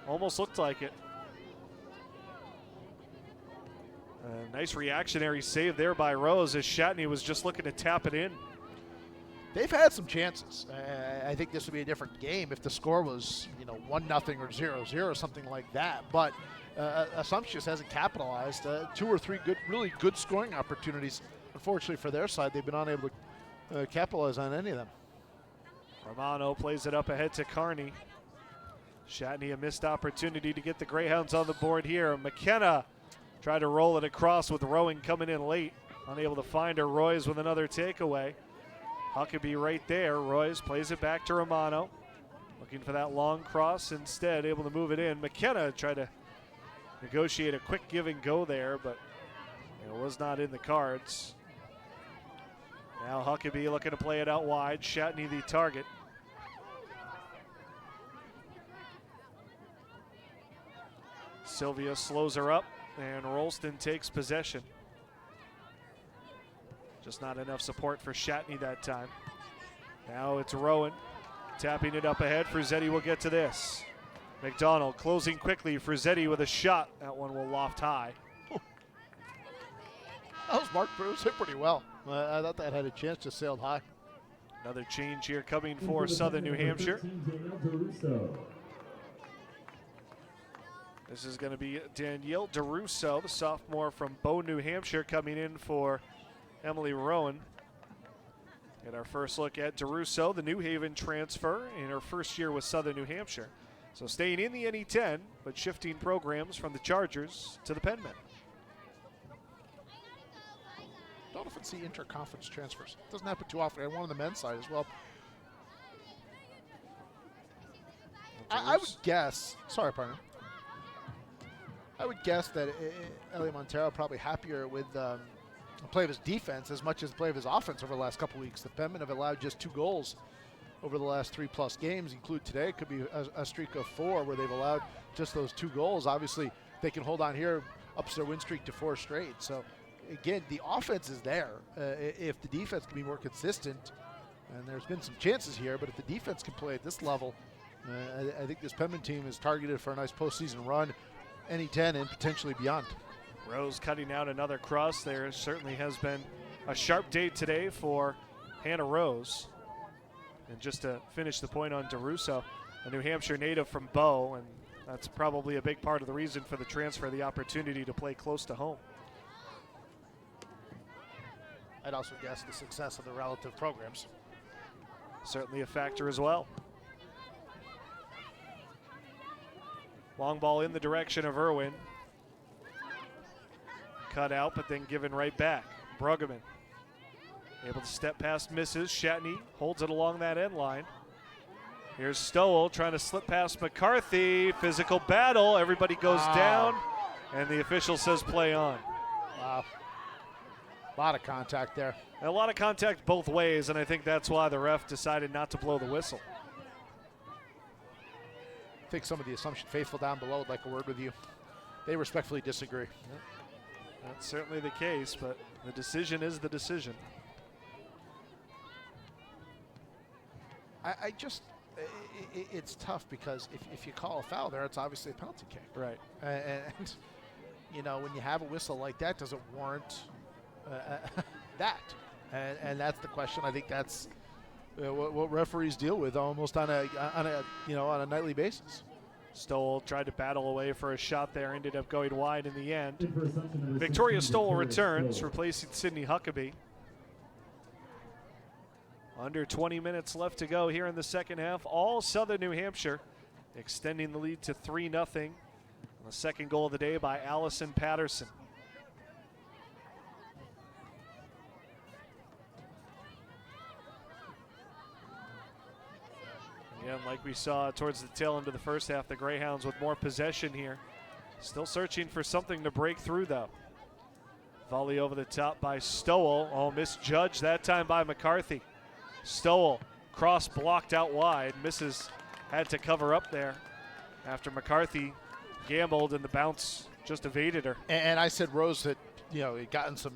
S1: Almost looked like it. A nice reactionary save there by Rose as Shatney was just looking to tap it in.
S4: They've had some chances. I think this would be a different game if the score was, 1-0 or 0-0, something like that. But Assumption just hasn't capitalized. 2 or 3 really good scoring opportunities. Unfortunately for their side, they've been unable to capitalize on any of them.
S1: Romano plays it up ahead to Carney. Shatney a missed opportunity to get the Greyhounds on the board here. McKenna tried to roll it across with Rowan coming in late. Unable to find her. Royce with another takeaway. Huckabee right there. Royce plays it back to Romano. Looking for that long cross instead. Able to move it in. McKenna tried to negotiate a quick give and go there, but it was not in the cards. Now Huckabee looking to play it out wide. Shatney the target. Sylvia slows her up, and Rolston takes possession. Just not enough support for Shatney that time. Now it's Rowan tapping it up ahead. Frizzetti will get to this. McDonald closing quickly. Frizzetti with a shot. That one will loft high.
S4: That was Mark Bruce hit pretty well. I thought that had a chance to sail high.
S1: Another change here coming for Southern New Hampshire. This is going to be Danielle DeRusso, the sophomore from Bow, New Hampshire, coming in for Emily Rowan. And our first look at DeRusso, the New Haven transfer in her first year with Southern New Hampshire. So staying in the NE10, but shifting programs from the Chargers to the Penmen.
S4: Don't often see interconference transfers. Doesn't happen too often. I had one on the men's side as well. I would guess, sorry, partner. I would guess that Elliot Montero probably happier with the play of his defense as much as the play of his offense over the last couple weeks. The Penmen have allowed just 2 goals over the last 3+ games, include today. It could be a streak of 4 where they've allowed just those 2 goals. Obviously, they can hold on here, ups their win streak to 4 straight. So, again, the offense is there. If the defense can be more consistent, and there's been some chances here, but if the defense can play at this level, I think this Penmen team is targeted for a nice postseason run, NE10 and potentially beyond.
S1: Rose cutting out another cross there. Certainly has been a sharp day today for Hannah Rose. And just to finish the point on DeRusso, a New Hampshire native from Bow, and that's probably a big part of the reason for the transfer, the opportunity to play close to home.
S4: I'd also guess the success of the relative programs.
S1: Certainly a factor as well. Long ball in the direction of Irwin. cut out, but then given right back. Bruggeman able to step past, misses. Shatney holds it along that end line. Here's Stowell trying to slip past McCarthy. Physical battle. Everybody goes down, and the official says play on.
S4: Wow. A lot of contact there.
S1: And a lot of contact both ways, and I think that's why the ref decided not to blow the whistle.
S4: I think some of the Assumption faithful down below would like a word with you. They respectfully disagree.
S1: Yep. That's certainly the case, but the decision is the decision.
S4: I just, it's tough because if you call a foul there, it's obviously a penalty kick.
S1: Right.
S4: And you know, when you have a whistle like that, does it warrant that? And that's the question. I think that's what referees deal with almost on a nightly basis.
S1: Stowell tried to battle away for a shot there, ended up going wide in the end.
S3: In for Assumption, number
S1: Victoria
S3: 16,
S1: Stowell
S3: Victoria
S1: returns,
S3: Stowell.
S1: replacing Sydney Huckabee. Under 20 minutes left to go here in the second half. All Southern New Hampshire, extending the lead to 3-0. The second goal of the day by Allison Patterson. Again, like we saw towards the tail end of the first half, the Greyhounds with more possession here. Still searching for something to break through, though. Volley over the top by Stowell. Oh, misjudged that time by McCarthy. Stowell, cross blocked out wide. Misses, had to cover up there after McCarthy gambled and the bounce just evaded her.
S4: And I said Rose that, he'd gotten some,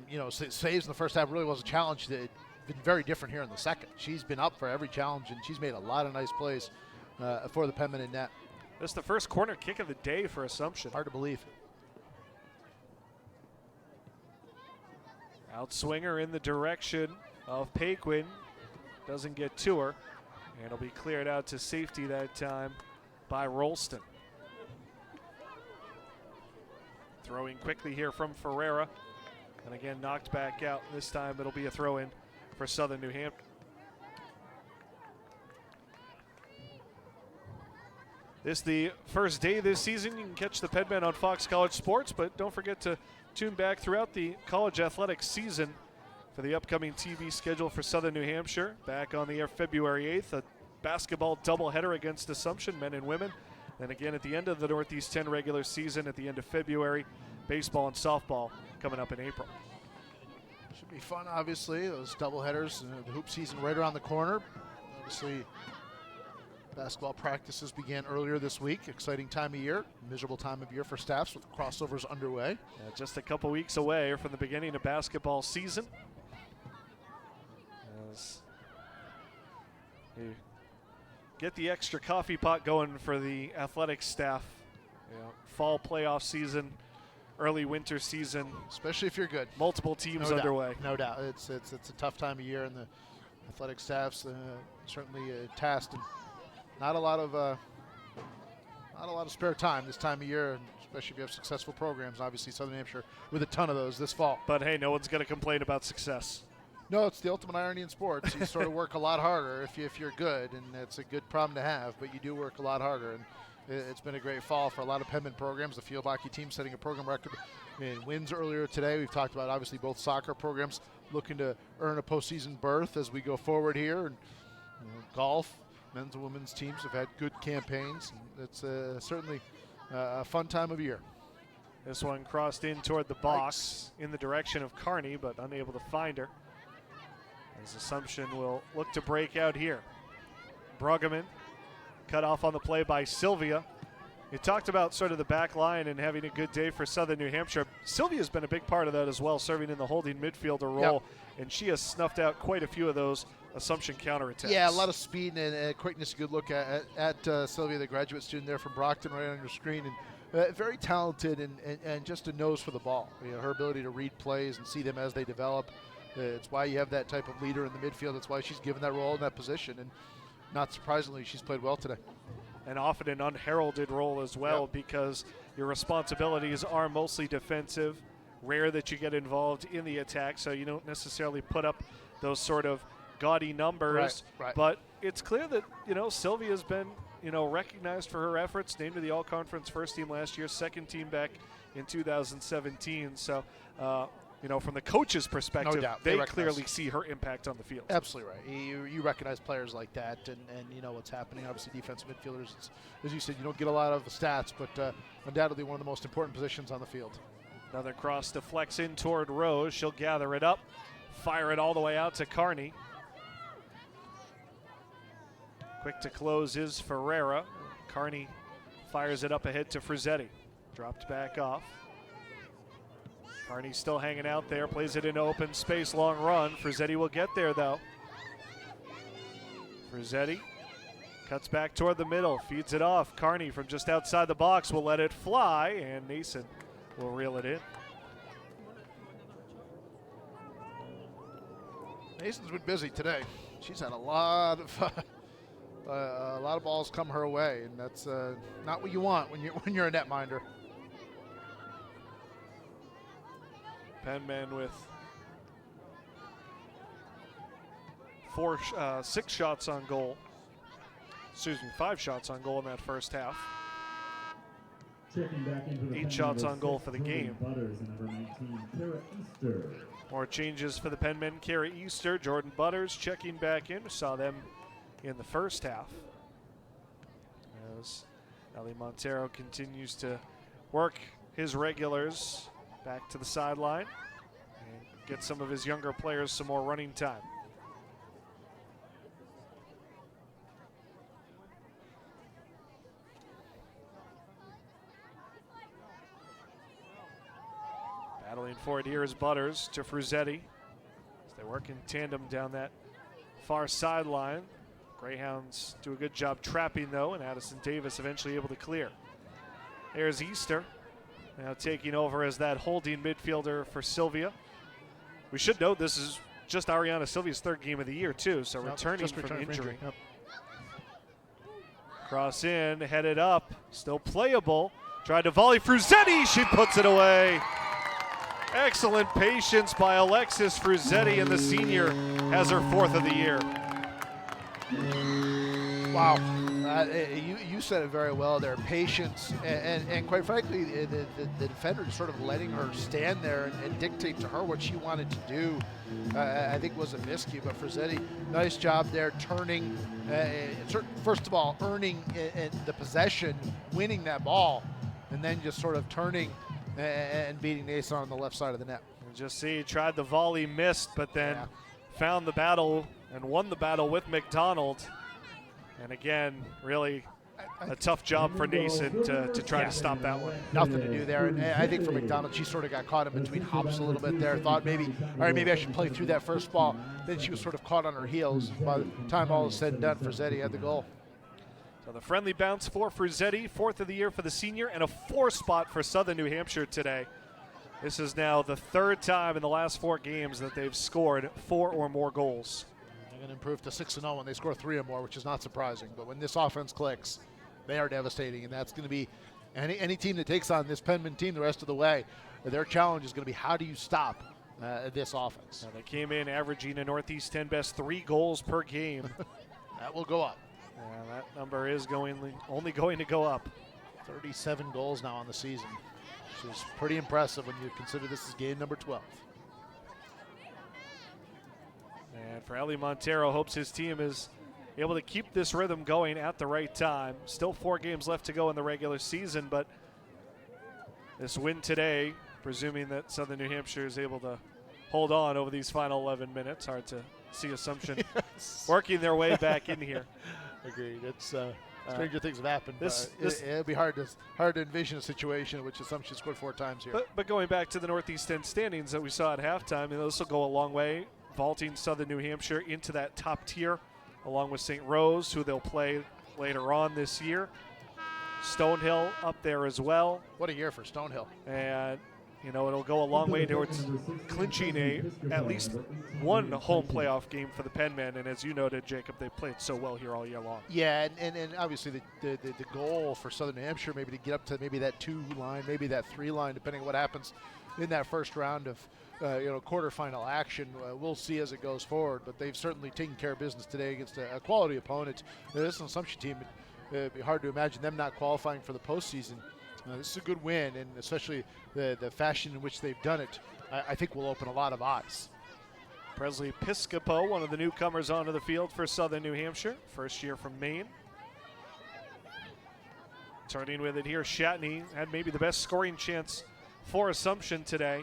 S4: saves in the first half. Really was a challenge that had been very different here in the second. She's been up for every challenge, and she's made a lot of nice plays for the Penmen in net.
S1: This is the first corner kick of the day for Assumption.
S4: Hard to believe.
S1: Outswinger in the direction of Paquin. Doesn't get to her. And it'll be cleared out to safety that time by Rolston. Throwing quickly here from Ferreira. And again, knocked back out. This time it'll be a throw in for Southern New Hampshire. This is the first day this season. You can catch the Penmen on Fox College Sports, but don't forget to tune back throughout the college athletics season for the upcoming TV schedule for Southern New Hampshire. Back on the air February 8th, a basketball doubleheader against Assumption, men and women. Then again at the end of the Northeast 10 regular season at the end of February, baseball and softball coming up in April.
S4: Should be fun, obviously. Those doubleheaders, the hoop season right around the corner. Obviously, basketball practices began earlier this week. Exciting time of year, miserable time of year for staffs with crossovers underway.
S1: Just a couple weeks away from the beginning of basketball season. As you get the extra coffee pot going for the athletics staff. Fall playoff season, early winter season.
S4: Especially if you're good.
S1: Multiple teams
S4: No
S1: underway.
S4: Doubt. No doubt. It's a tough time of year, and the athletic staff's certainly tasked. And not a lot of spare time this time of year, and especially if you have successful programs. Obviously, Southern Hampshire with a ton of those this fall.
S1: But hey, no one's going to complain about success.
S4: No, it's the ultimate irony in sports. You sort of work a lot harder if you're good, and it's a good problem to have, but you do work a lot harder. And it's been a great fall for a lot of Penmen programs. The field hockey team setting a program record in wins earlier today. We've talked about, obviously, both soccer programs looking to earn a postseason berth as we go forward here. And golf, men's and women's teams have had good campaigns. It's certainly a fun time of year.
S1: This one crossed in toward the box in the direction of Kearney, but unable to find her. As Assumption will look to break out here. Bruggeman cut off on the play by Sylvia. You talked about sort of the back line and having a good day for Southern New Hampshire. Sylvia's been a big part of that as well, serving in the holding midfielder role, and she has snuffed out quite a few of those Assumption counterattacks.
S4: Yeah, a lot of speed and quickness. A good look at Sylvia, the graduate student there from Brockton, right on your screen, and very talented and just a nose for the ball. Her ability to read plays and see them as they develop. It's why you have that type of leader in the midfield. That's why she's given that role in that position, and not surprisingly, she's played well today.
S1: And often an unheralded role as well, because your responsibilities are mostly defensive. Rare that you get involved in the attack, so you don't necessarily put up those sort of gaudy numbers.
S4: Right.
S1: But it's clear that Sylvia's been recognized for her efforts, named to the all-conference first team last year, second team back in 2017. So, from the coach's perspective,
S4: No doubt.
S1: they
S4: They recognize.
S1: clearly see her impact on the field.
S4: Absolutely right. You recognize players like that, and you know what's happening. Obviously, defensive midfielders, as you said, you don't get a lot of the stats, but undoubtedly one of the most important positions on the field.
S1: Another cross deflects in toward Rose. She'll gather it up, fire it all the way out to Carney. Quick to close is Ferreira. Carney fires it up ahead to Frizzetti. Dropped back off. Carney still hanging out there, plays it in open space, long run. Frizzetti will get there though. Frizzetti cuts back toward the middle, feeds it off. Carney from just outside the box will let it fly, and Nason will reel it in.
S4: Mason's been busy today. She's had a lot of balls come her way, and that's not what you want when you're a netminder.
S1: Penmen with 6 shots on goal. 5 shots on goal in that first half.
S3: Checking back into the
S1: 8
S3: Penmen,
S1: shots
S3: number
S1: on goal
S3: 6,
S1: for the
S3: Jordan
S1: game.
S3: Butters, and number 19, Kara Easter.
S1: More changes for the Penmen. Kara Easter, Jordan Butters checking back in. We saw them in the first half. As Ali Montero continues to work his regulars back to the sideline and get some of his younger players some more running time. Battling for it here is Butters to Frizzetti as they work in tandem down that far sideline. Greyhounds do a good job trapping though, and Addison Davis eventually able to clear. There's Easter, now taking over as that holding midfielder for Sylvia. We should note this is just Ariana Sylvia's 3rd game of the year too, so returning from injury.
S4: Yep.
S1: Cross in, headed up, still playable. Tried to volley Frizzetti, she puts it away. Excellent patience by Alexis Frizzetti, and the senior has her 4th of the year.
S4: Wow, you said it very well there. Patience, and quite frankly, the defender just sort of letting her stand there and dictate to her what she wanted to do. I think was a miscue, but Frizzetti, nice job there, turning. First of all, earning the possession, winning that ball, and then just sort of turning and beating Nason on the left side of the net.
S1: And just see, tried the volley, missed, but then found the battle and won the battle with McDonald. And again, really a tough job for Nason to try to stop that one.
S4: Nothing to do there, and I think for McDonald, she sort of got caught in between hops a little bit there. Thought maybe, all right, maybe I should play through that first ball. Then she was sort of caught on her heels. By the time all is said and done, Frizzetti had the goal.
S1: So the friendly bounce for Frizzetti, 4th of the year for the senior, and a 4 spot for Southern New Hampshire today. This is now the 3rd time in the last 4 games that they've scored 4 or more goals.
S4: They're going to improve to 6-0 when they score 3 or more, which is not surprising. But when this offense clicks, they are devastating, and that's going to be any team that takes on this Penmen team the rest of the way. Their challenge is going to be how do you stop this offense?
S1: Now they came in averaging a Northeast 10 best 3 goals per game.
S4: That will go up.
S1: That number is only going to go up.
S4: 37 goals now on the season, which is pretty impressive when you consider this is game number 12.
S1: And for Eli Montero, hopes his team is able to keep this rhythm going at the right time. Still 4 games left to go in the regular season, but this win today, presuming that Southern New Hampshire is able to hold on over these final 11 minutes. Hard to see Assumption working their way back in here.
S4: Agreed. It's stranger things have happened.
S1: It'd
S4: be hard to envision a situation in which Assumption scored 4 times here.
S1: But going back to the Northeast 10 standings that we saw at halftime, this will go a long way, vaulting Southern New Hampshire into that top tier, along with St. Rose, who they'll play later on this year. Stonehill up there as well.
S4: What a year for Stonehill.
S1: And it'll go a long way towards clinching at least one home playoff game for the Penmen. And as you noted, Jacob, they played so well here all year long.
S4: Yeah, and obviously the goal for Southern New Hampshire maybe to get up to maybe that 2 line, maybe that 3 line, depending on what happens in that first round of quarterfinal action. We'll see as it goes forward, but they've certainly taken care of business today against a quality opponent. This is an Assumption team. it'd be hard to imagine them not qualifying for the postseason. This is a good win, and especially the fashion in which they've done it, I think will open a lot of eyes.
S1: Presley Piscopo, one of the newcomers onto the field for Southern New Hampshire, first year from Maine. Turning with it here, Shatney had maybe the best scoring chance for Assumption today.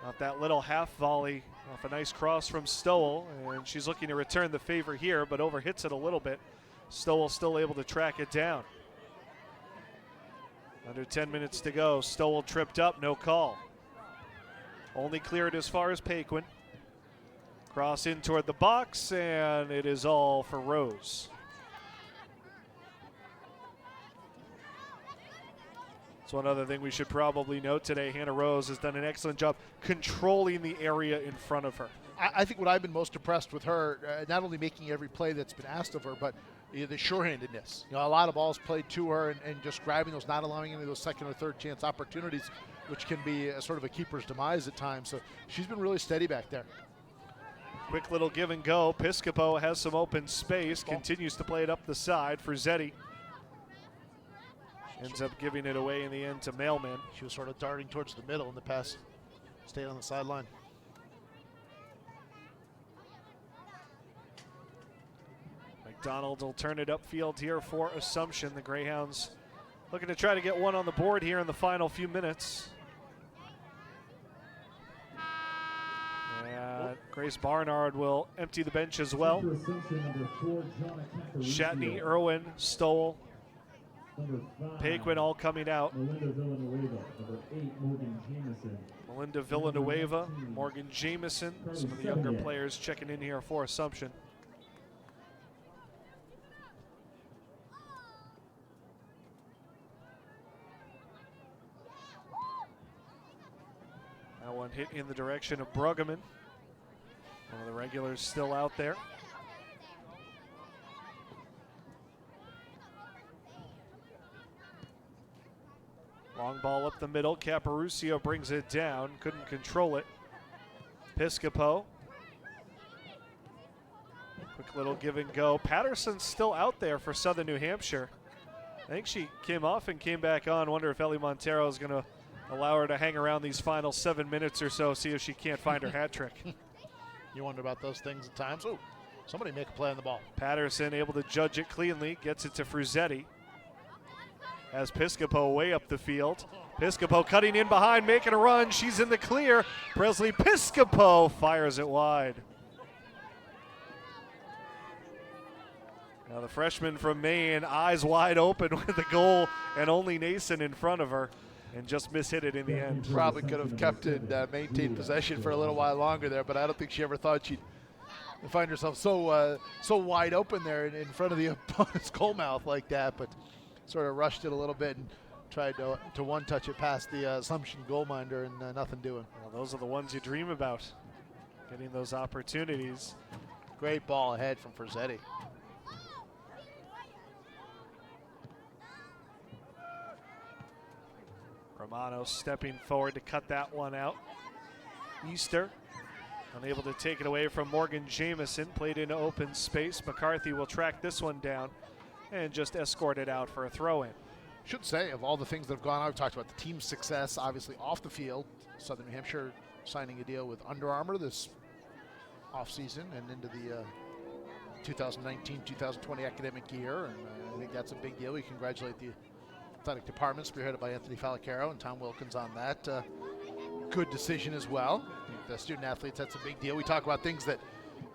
S1: Not that little half volley off a nice cross from Stowell, and she's looking to return the favor here, but overhits it a little bit. Stowell still able to track it down. Under 10 minutes to go. Stowell tripped up, no call. Only cleared as far as Paquin. Cross in toward the box, and it is all for Rose. That's one other thing we should probably note today. Hannah Rose has done an excellent job controlling the area in front of her.
S4: I think what I've been most impressed with her, not only making every play that's been asked of her, but the sure-handedness. A lot of balls played to her and just grabbing those, not allowing any of those second or third chance opportunities, which can be a sort of a keeper's demise at times. So she's been really steady back there.
S1: Quick little give and go. Piscopo has some open space, continues to play it up the side for Zeddy. Ends up giving it away in the end to Mailman.
S4: She was sort of darting towards the middle, and the pass stayed on the sideline.
S1: McDonald will turn it upfield here for Assumption. The Greyhounds looking to try to get one on the board here in the final few minutes. And Grace Barnard will empty the bench as well. Shatney, Irwin, Stowell, Paquin all coming out. Melinda Villanueva, Morgan Jameson, some of the younger players checking in here for Assumption. That one hit in the direction of Bruggeman. One of the regulars still out there. Long ball up the middle. Caparucio brings it down. Couldn't control it. Piscopo. Quick little give and go. Patterson's still out there for Southern New Hampshire. I think she came off and came back on. Wonder if Ellie Montero is going to allow her to hang around these final 7 minutes or so, see if she can't find her hat trick.
S4: You wonder about those things at times. Oh, somebody make a play on the ball.
S1: Patterson able to judge it cleanly. Gets it to Fruzetti. Has Piscopo way up the field. Piscopo cutting in behind, making a run. She's in the clear. Presley Piscopo fires it wide. Now the freshman from Maine, eyes wide open with the goal, and only Nason in front of her, and just mishit it in the end.
S4: Probably could have kept it, maintained possession for a little while longer there, but I don't think she ever thought she'd find herself so wide open there in front of the opponent's goal mouth like that, but sort of rushed it a little bit and tried to one-touch it past the Assumption goalminder, and nothing doing.
S1: Well, those are the ones you dream about, getting those opportunities.
S4: Great ball ahead from Fruzetti.
S1: Romano stepping forward to cut that one out. Easter unable to take it away from Morgan Jameson. Played into open space. McCarthy will track this one down and just escort it out for a throw-in.
S4: Should say, of all the things that have gone on, we've talked about the team's success, obviously off the field. Southern New Hampshire signing a deal with Under Armour this offseason and into the 2019-2020 academic year, and I think that's a big deal. We congratulate the athletic department, spearheaded by Anthony Falacaro and Tom Wilkins on that. Good decision as well. I think the student athletes, that's a big deal. We talk about things that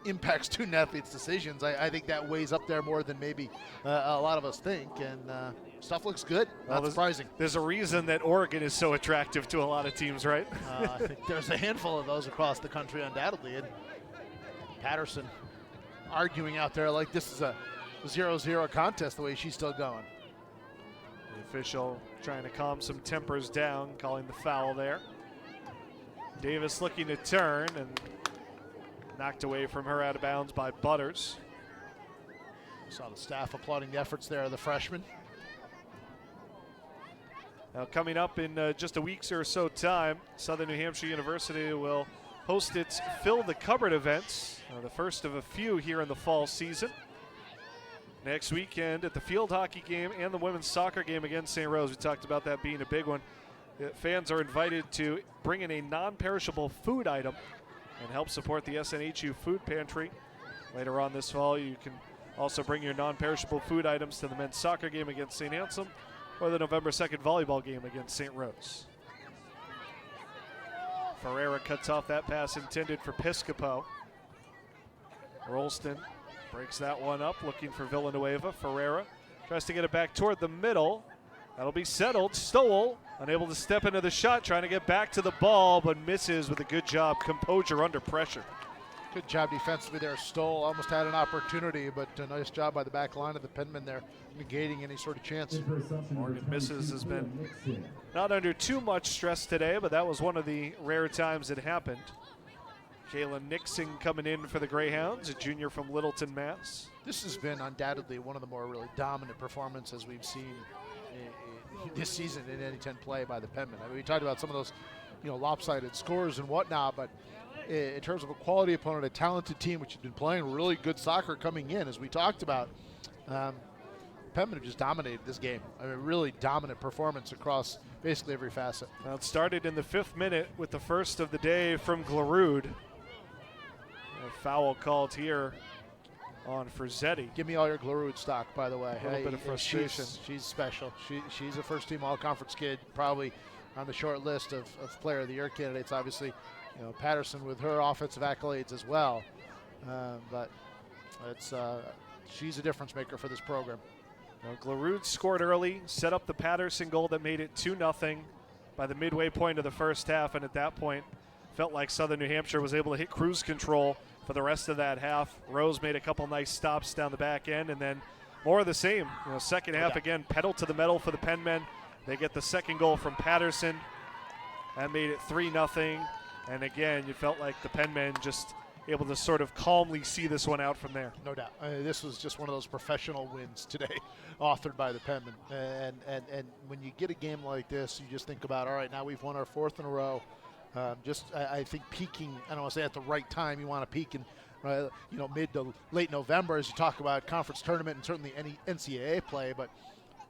S4: impact student athletes' decisions. I think that weighs up there more than maybe a lot of us think, and stuff looks good. Not surprising.
S1: There's a reason that Oregon is so attractive to a lot of teams, right?
S4: I think there's a handful of those across the country, undoubtedly. And Patterson arguing out there like this is a 0-0 contest the way she's still going.
S1: The official trying to calm some tempers down, calling the foul there. Davis looking to turn and knocked away from her, out of bounds by Butters.
S4: Saw the staff applauding the efforts there of the freshman.
S1: Now coming up in just a week or so time, Southern New Hampshire University will host its Fill the Cupboard events, the first of a few here in the fall season. next weekend at the field hockey game and the women's soccer game against St. Rose. We talked about that being a big one. Fans are invited to bring in a non-perishable food item and help support the SNHU food pantry. Later on this fall, you can also bring your non-perishable food items to the men's soccer game against St. Anselm or the November 2nd volleyball game against St. Rose. Ferreira cuts off that pass intended for Piscopo. Rolston breaks that one up, looking for Villanueva. Ferreira tries to get it back toward the middle. That'll be settled. Stowell unable to step into the shot, trying to get back to the ball, but misses with a good job. Composure under pressure.
S4: Good job defensively there. Stoll almost had an opportunity, but a nice job by the back line of the Penmen there, negating any sort of chance.
S1: Morgan Misses has been not under too much stress today, but that was one of the rare times it happened. Kayla Nixon coming in for the Greyhounds, a junior from Littleton, Mass.
S4: This has been undoubtedly one of the more really dominant performances we've seen this season in NE10 play by the Penmen. I mean, we talked about some of those, lopsided scores and whatnot, but in terms of a quality opponent, a talented team which has been playing really good soccer coming in, as we talked about, Penmen have just dominated this game. I mean, really dominant performance across basically every facet.
S1: Well, it started in the 5th minute with the first of the day from Glarud. A foul called here on Frizzetti.
S4: Give me all your Glarud stock, by the way.
S1: A little bit of frustration.
S4: She's special. She's a first-team all-conference kid, probably on the short list of Player of the Year candidates. Obviously, Patterson with her offensive accolades as well. But she's a difference maker for this program.
S1: Well, Glarud scored early, set up the Patterson goal that made it 2-0 by the midway point of the first half, and at that point, felt like Southern New Hampshire was able to hit cruise control for the rest of that half. Rose made a couple nice stops down the back end, and then more of the same. Second half again, pedal to the metal for the Penmen. They get the second goal from Patterson. That made it 3-0. And again, you felt like the Penmen just able to sort of calmly see this one out from there.
S4: No doubt. This was just one of those professional wins today, authored by the Penmen. And when you get a game like this, you just think about, all right, now we've won our 4th in a row. I think peaking, I don't want to say at the right time, you want to peak in mid to late November as you talk about conference tournament and certainly any NCAA play, but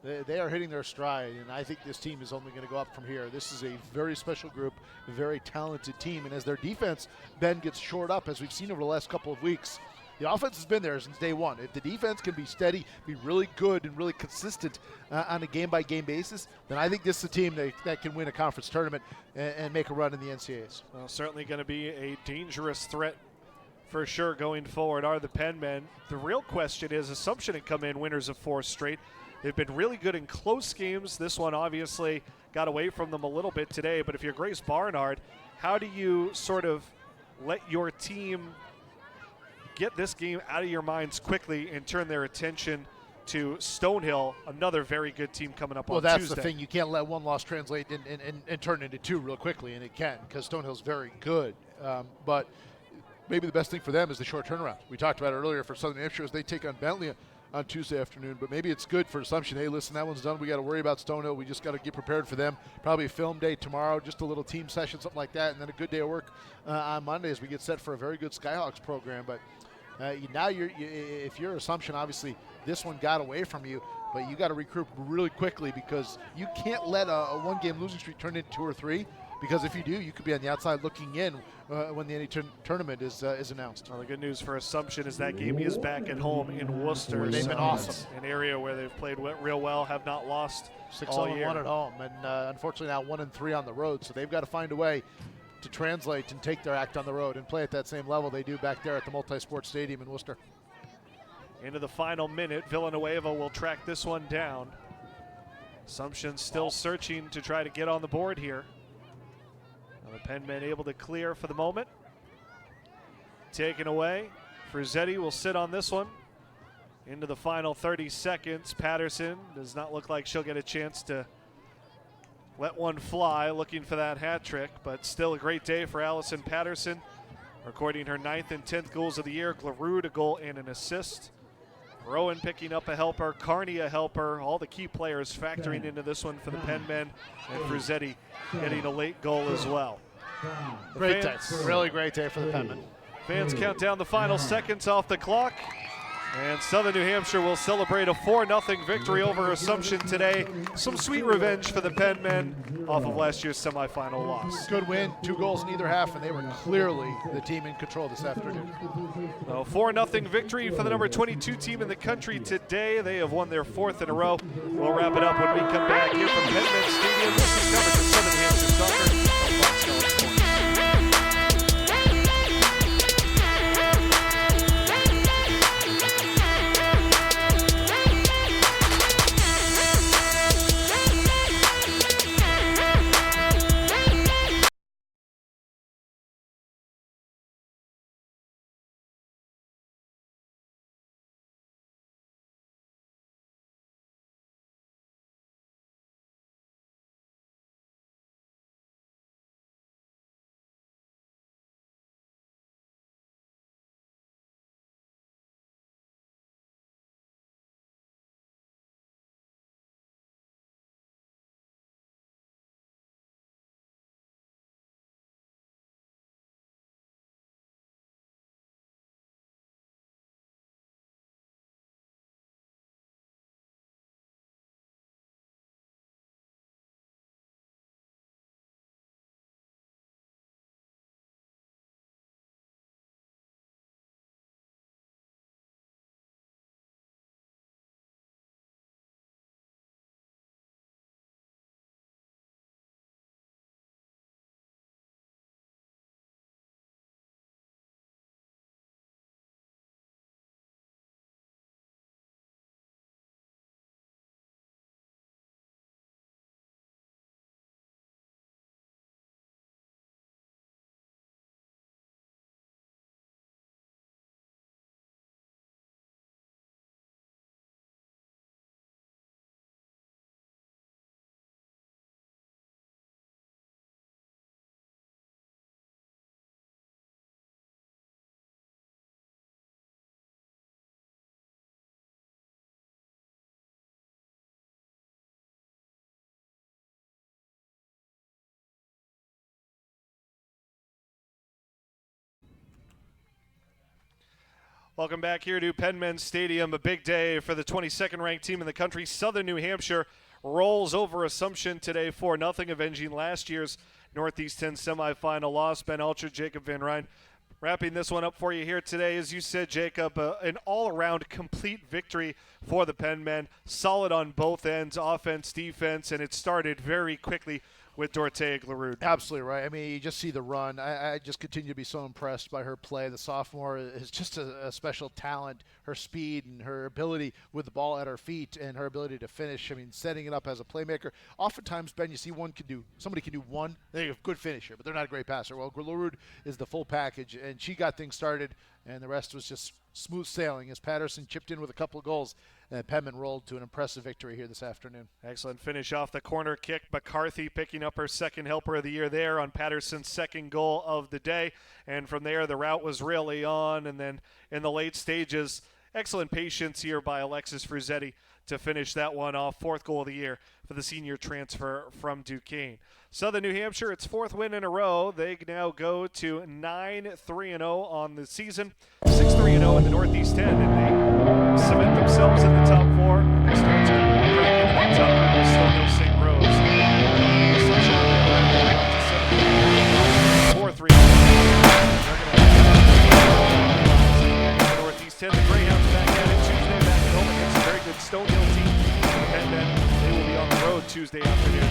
S4: they are hitting their stride, and I think this team is only going to go up from here. This is a very special group, a very talented team, and as their defense then gets shored up, as we've seen over the last couple of weeks, the offense has been there since day one. If the defense can be steady, be really good and really consistent on a game-by-game basis, then I think this is a team that can win a conference tournament and make a run in the NCAAs.
S1: Well, certainly going to be a dangerous threat for sure going forward are the Penmen. The real question is Assumption had come in winners of 4 straight. They've been really good in close games. This one obviously got away from them a little bit today, but if you're Grace Barnard, how do you sort of let your team get this game out of your minds quickly and turn their attention to Stonehill, another very good team coming up on Tuesday?
S4: Well, that's the thing. You can't let one loss translate and turn into 2 real quickly, and it can because Stonehill's very good. But maybe the best thing for them is the short turnaround. We talked about it earlier for Southern New Hampshire as they take on Bentley on Tuesday afternoon, but maybe it's good for Assumption. Hey, listen, that one's done. We got to worry about Stonehill. We just got to get prepared for them. Probably a film day tomorrow, just a little team session, something like that, and then a good day of work on Monday as we get set for a very good Skyhawks program. But now if you're Assumption, obviously this one got away from you, but you got to recruit really quickly because you can't let a one-game losing streak turn into 2 or 3. Because if you do, you could be on the outside looking in when the tournament is announced.
S1: Well, the good news for Assumption is that game is back at home in Worcester.
S4: They've been awesome.
S1: An area where they've played real well, have not lost
S4: 6-1 at home, and unfortunately now 1-3 on the road. So they've got to find a way to translate and take their act on the road and play at that same level they do back there at the Multi-Sport Stadium in Worcester.
S1: Into the final minute, Villanueva will track this one down. Assumption still searching to try to get on the board here. The Penmen able to clear for the moment. Taken away. Frizzetti will sit on this one. Into the final 30 seconds. Patterson does not look like she'll get a chance to let one fly, looking for that hat trick, but still a great day for Allison Patterson, recording her 9th and 10th goals of the year. Glarud a goal and an assist. Rowan picking up a helper, Carney a helper, all the key players factoring into this one for the Penmen, and Frizzetti getting a late goal as well.
S4: Great day, really great day for the Penmen.
S1: Fans count down the final seconds off the clock. And Southern New Hampshire will celebrate a 4-0 victory over Assumption today. Some sweet revenge for the Penmen off of last year's semifinal loss.
S4: Good win, 2 goals in either half, and they were clearly the team in control this afternoon.
S1: A 4-0 victory for the number 22 team in the country today. They have won their 4th in a row. We'll wrap it up when we come back here from Penmen Stadium. This is coverage of Southern New Hampshire soccer on Fox College Sports. Welcome back here to Penmen Stadium. A big day for the 22nd ranked team in the country. Southern New Hampshire rolls over Assumption today 4-0, avenging last year's Northeast 10 semifinal loss. Ben Alcher, Jacob Van Ryn, wrapping this one up for you here today. As you said, Jacob, an all-around complete victory for the Penmen. Solid on both ends, offense, defense, and it started very quickly with Dortea Glarud.
S4: Absolutely right. I mean, you just see the run. I just continue to be so impressed by her play. The sophomore is just a special talent. Her speed and her ability with the ball at her feet and her ability to finish. I mean, setting it up as a playmaker. Oftentimes, Ben, you see somebody can do one. They're a good finisher, but they're not a great passer. Well, Glarud is the full package, and she got things started, and the rest was just smooth sailing as Patterson chipped in with a couple of goals, and Penmen rolled to an impressive victory here this afternoon.
S1: Excellent finish off the corner kick. McCarthy picking up her second helper of the year there on Patterson's second goal of the day. And from there, the route was really on. And then in the late stages, excellent patience here by Alexis Fruzetti to finish that one off. 4th goal of the year for the senior transfer from Duquesne. Southern New Hampshire, its 4th win in a row. They now go to 9-3-0 on the season, 6-3-0 in the Northeast 10, and they cement themselves in the top 4. They start to crack into the top of Stonehill St. Rose. 4-3. The Northeast 10, the Greyhounds back at it Tuesday, back at home against a very good Stonehill team. And then they will be on the road Tuesday afternoon.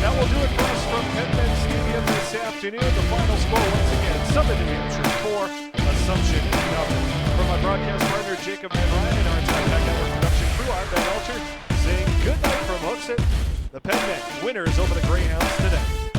S1: That will do it for us from Penmen Stadium this afternoon. The final score once again, Southern New Hampshire 4, Assumption 0. From my broadcast partner Jacob Van Ryn and our entire Pack Network production crew, I'm Ben Alcher saying good night from Hooksett. The Penmen winners over the Greyhounds today.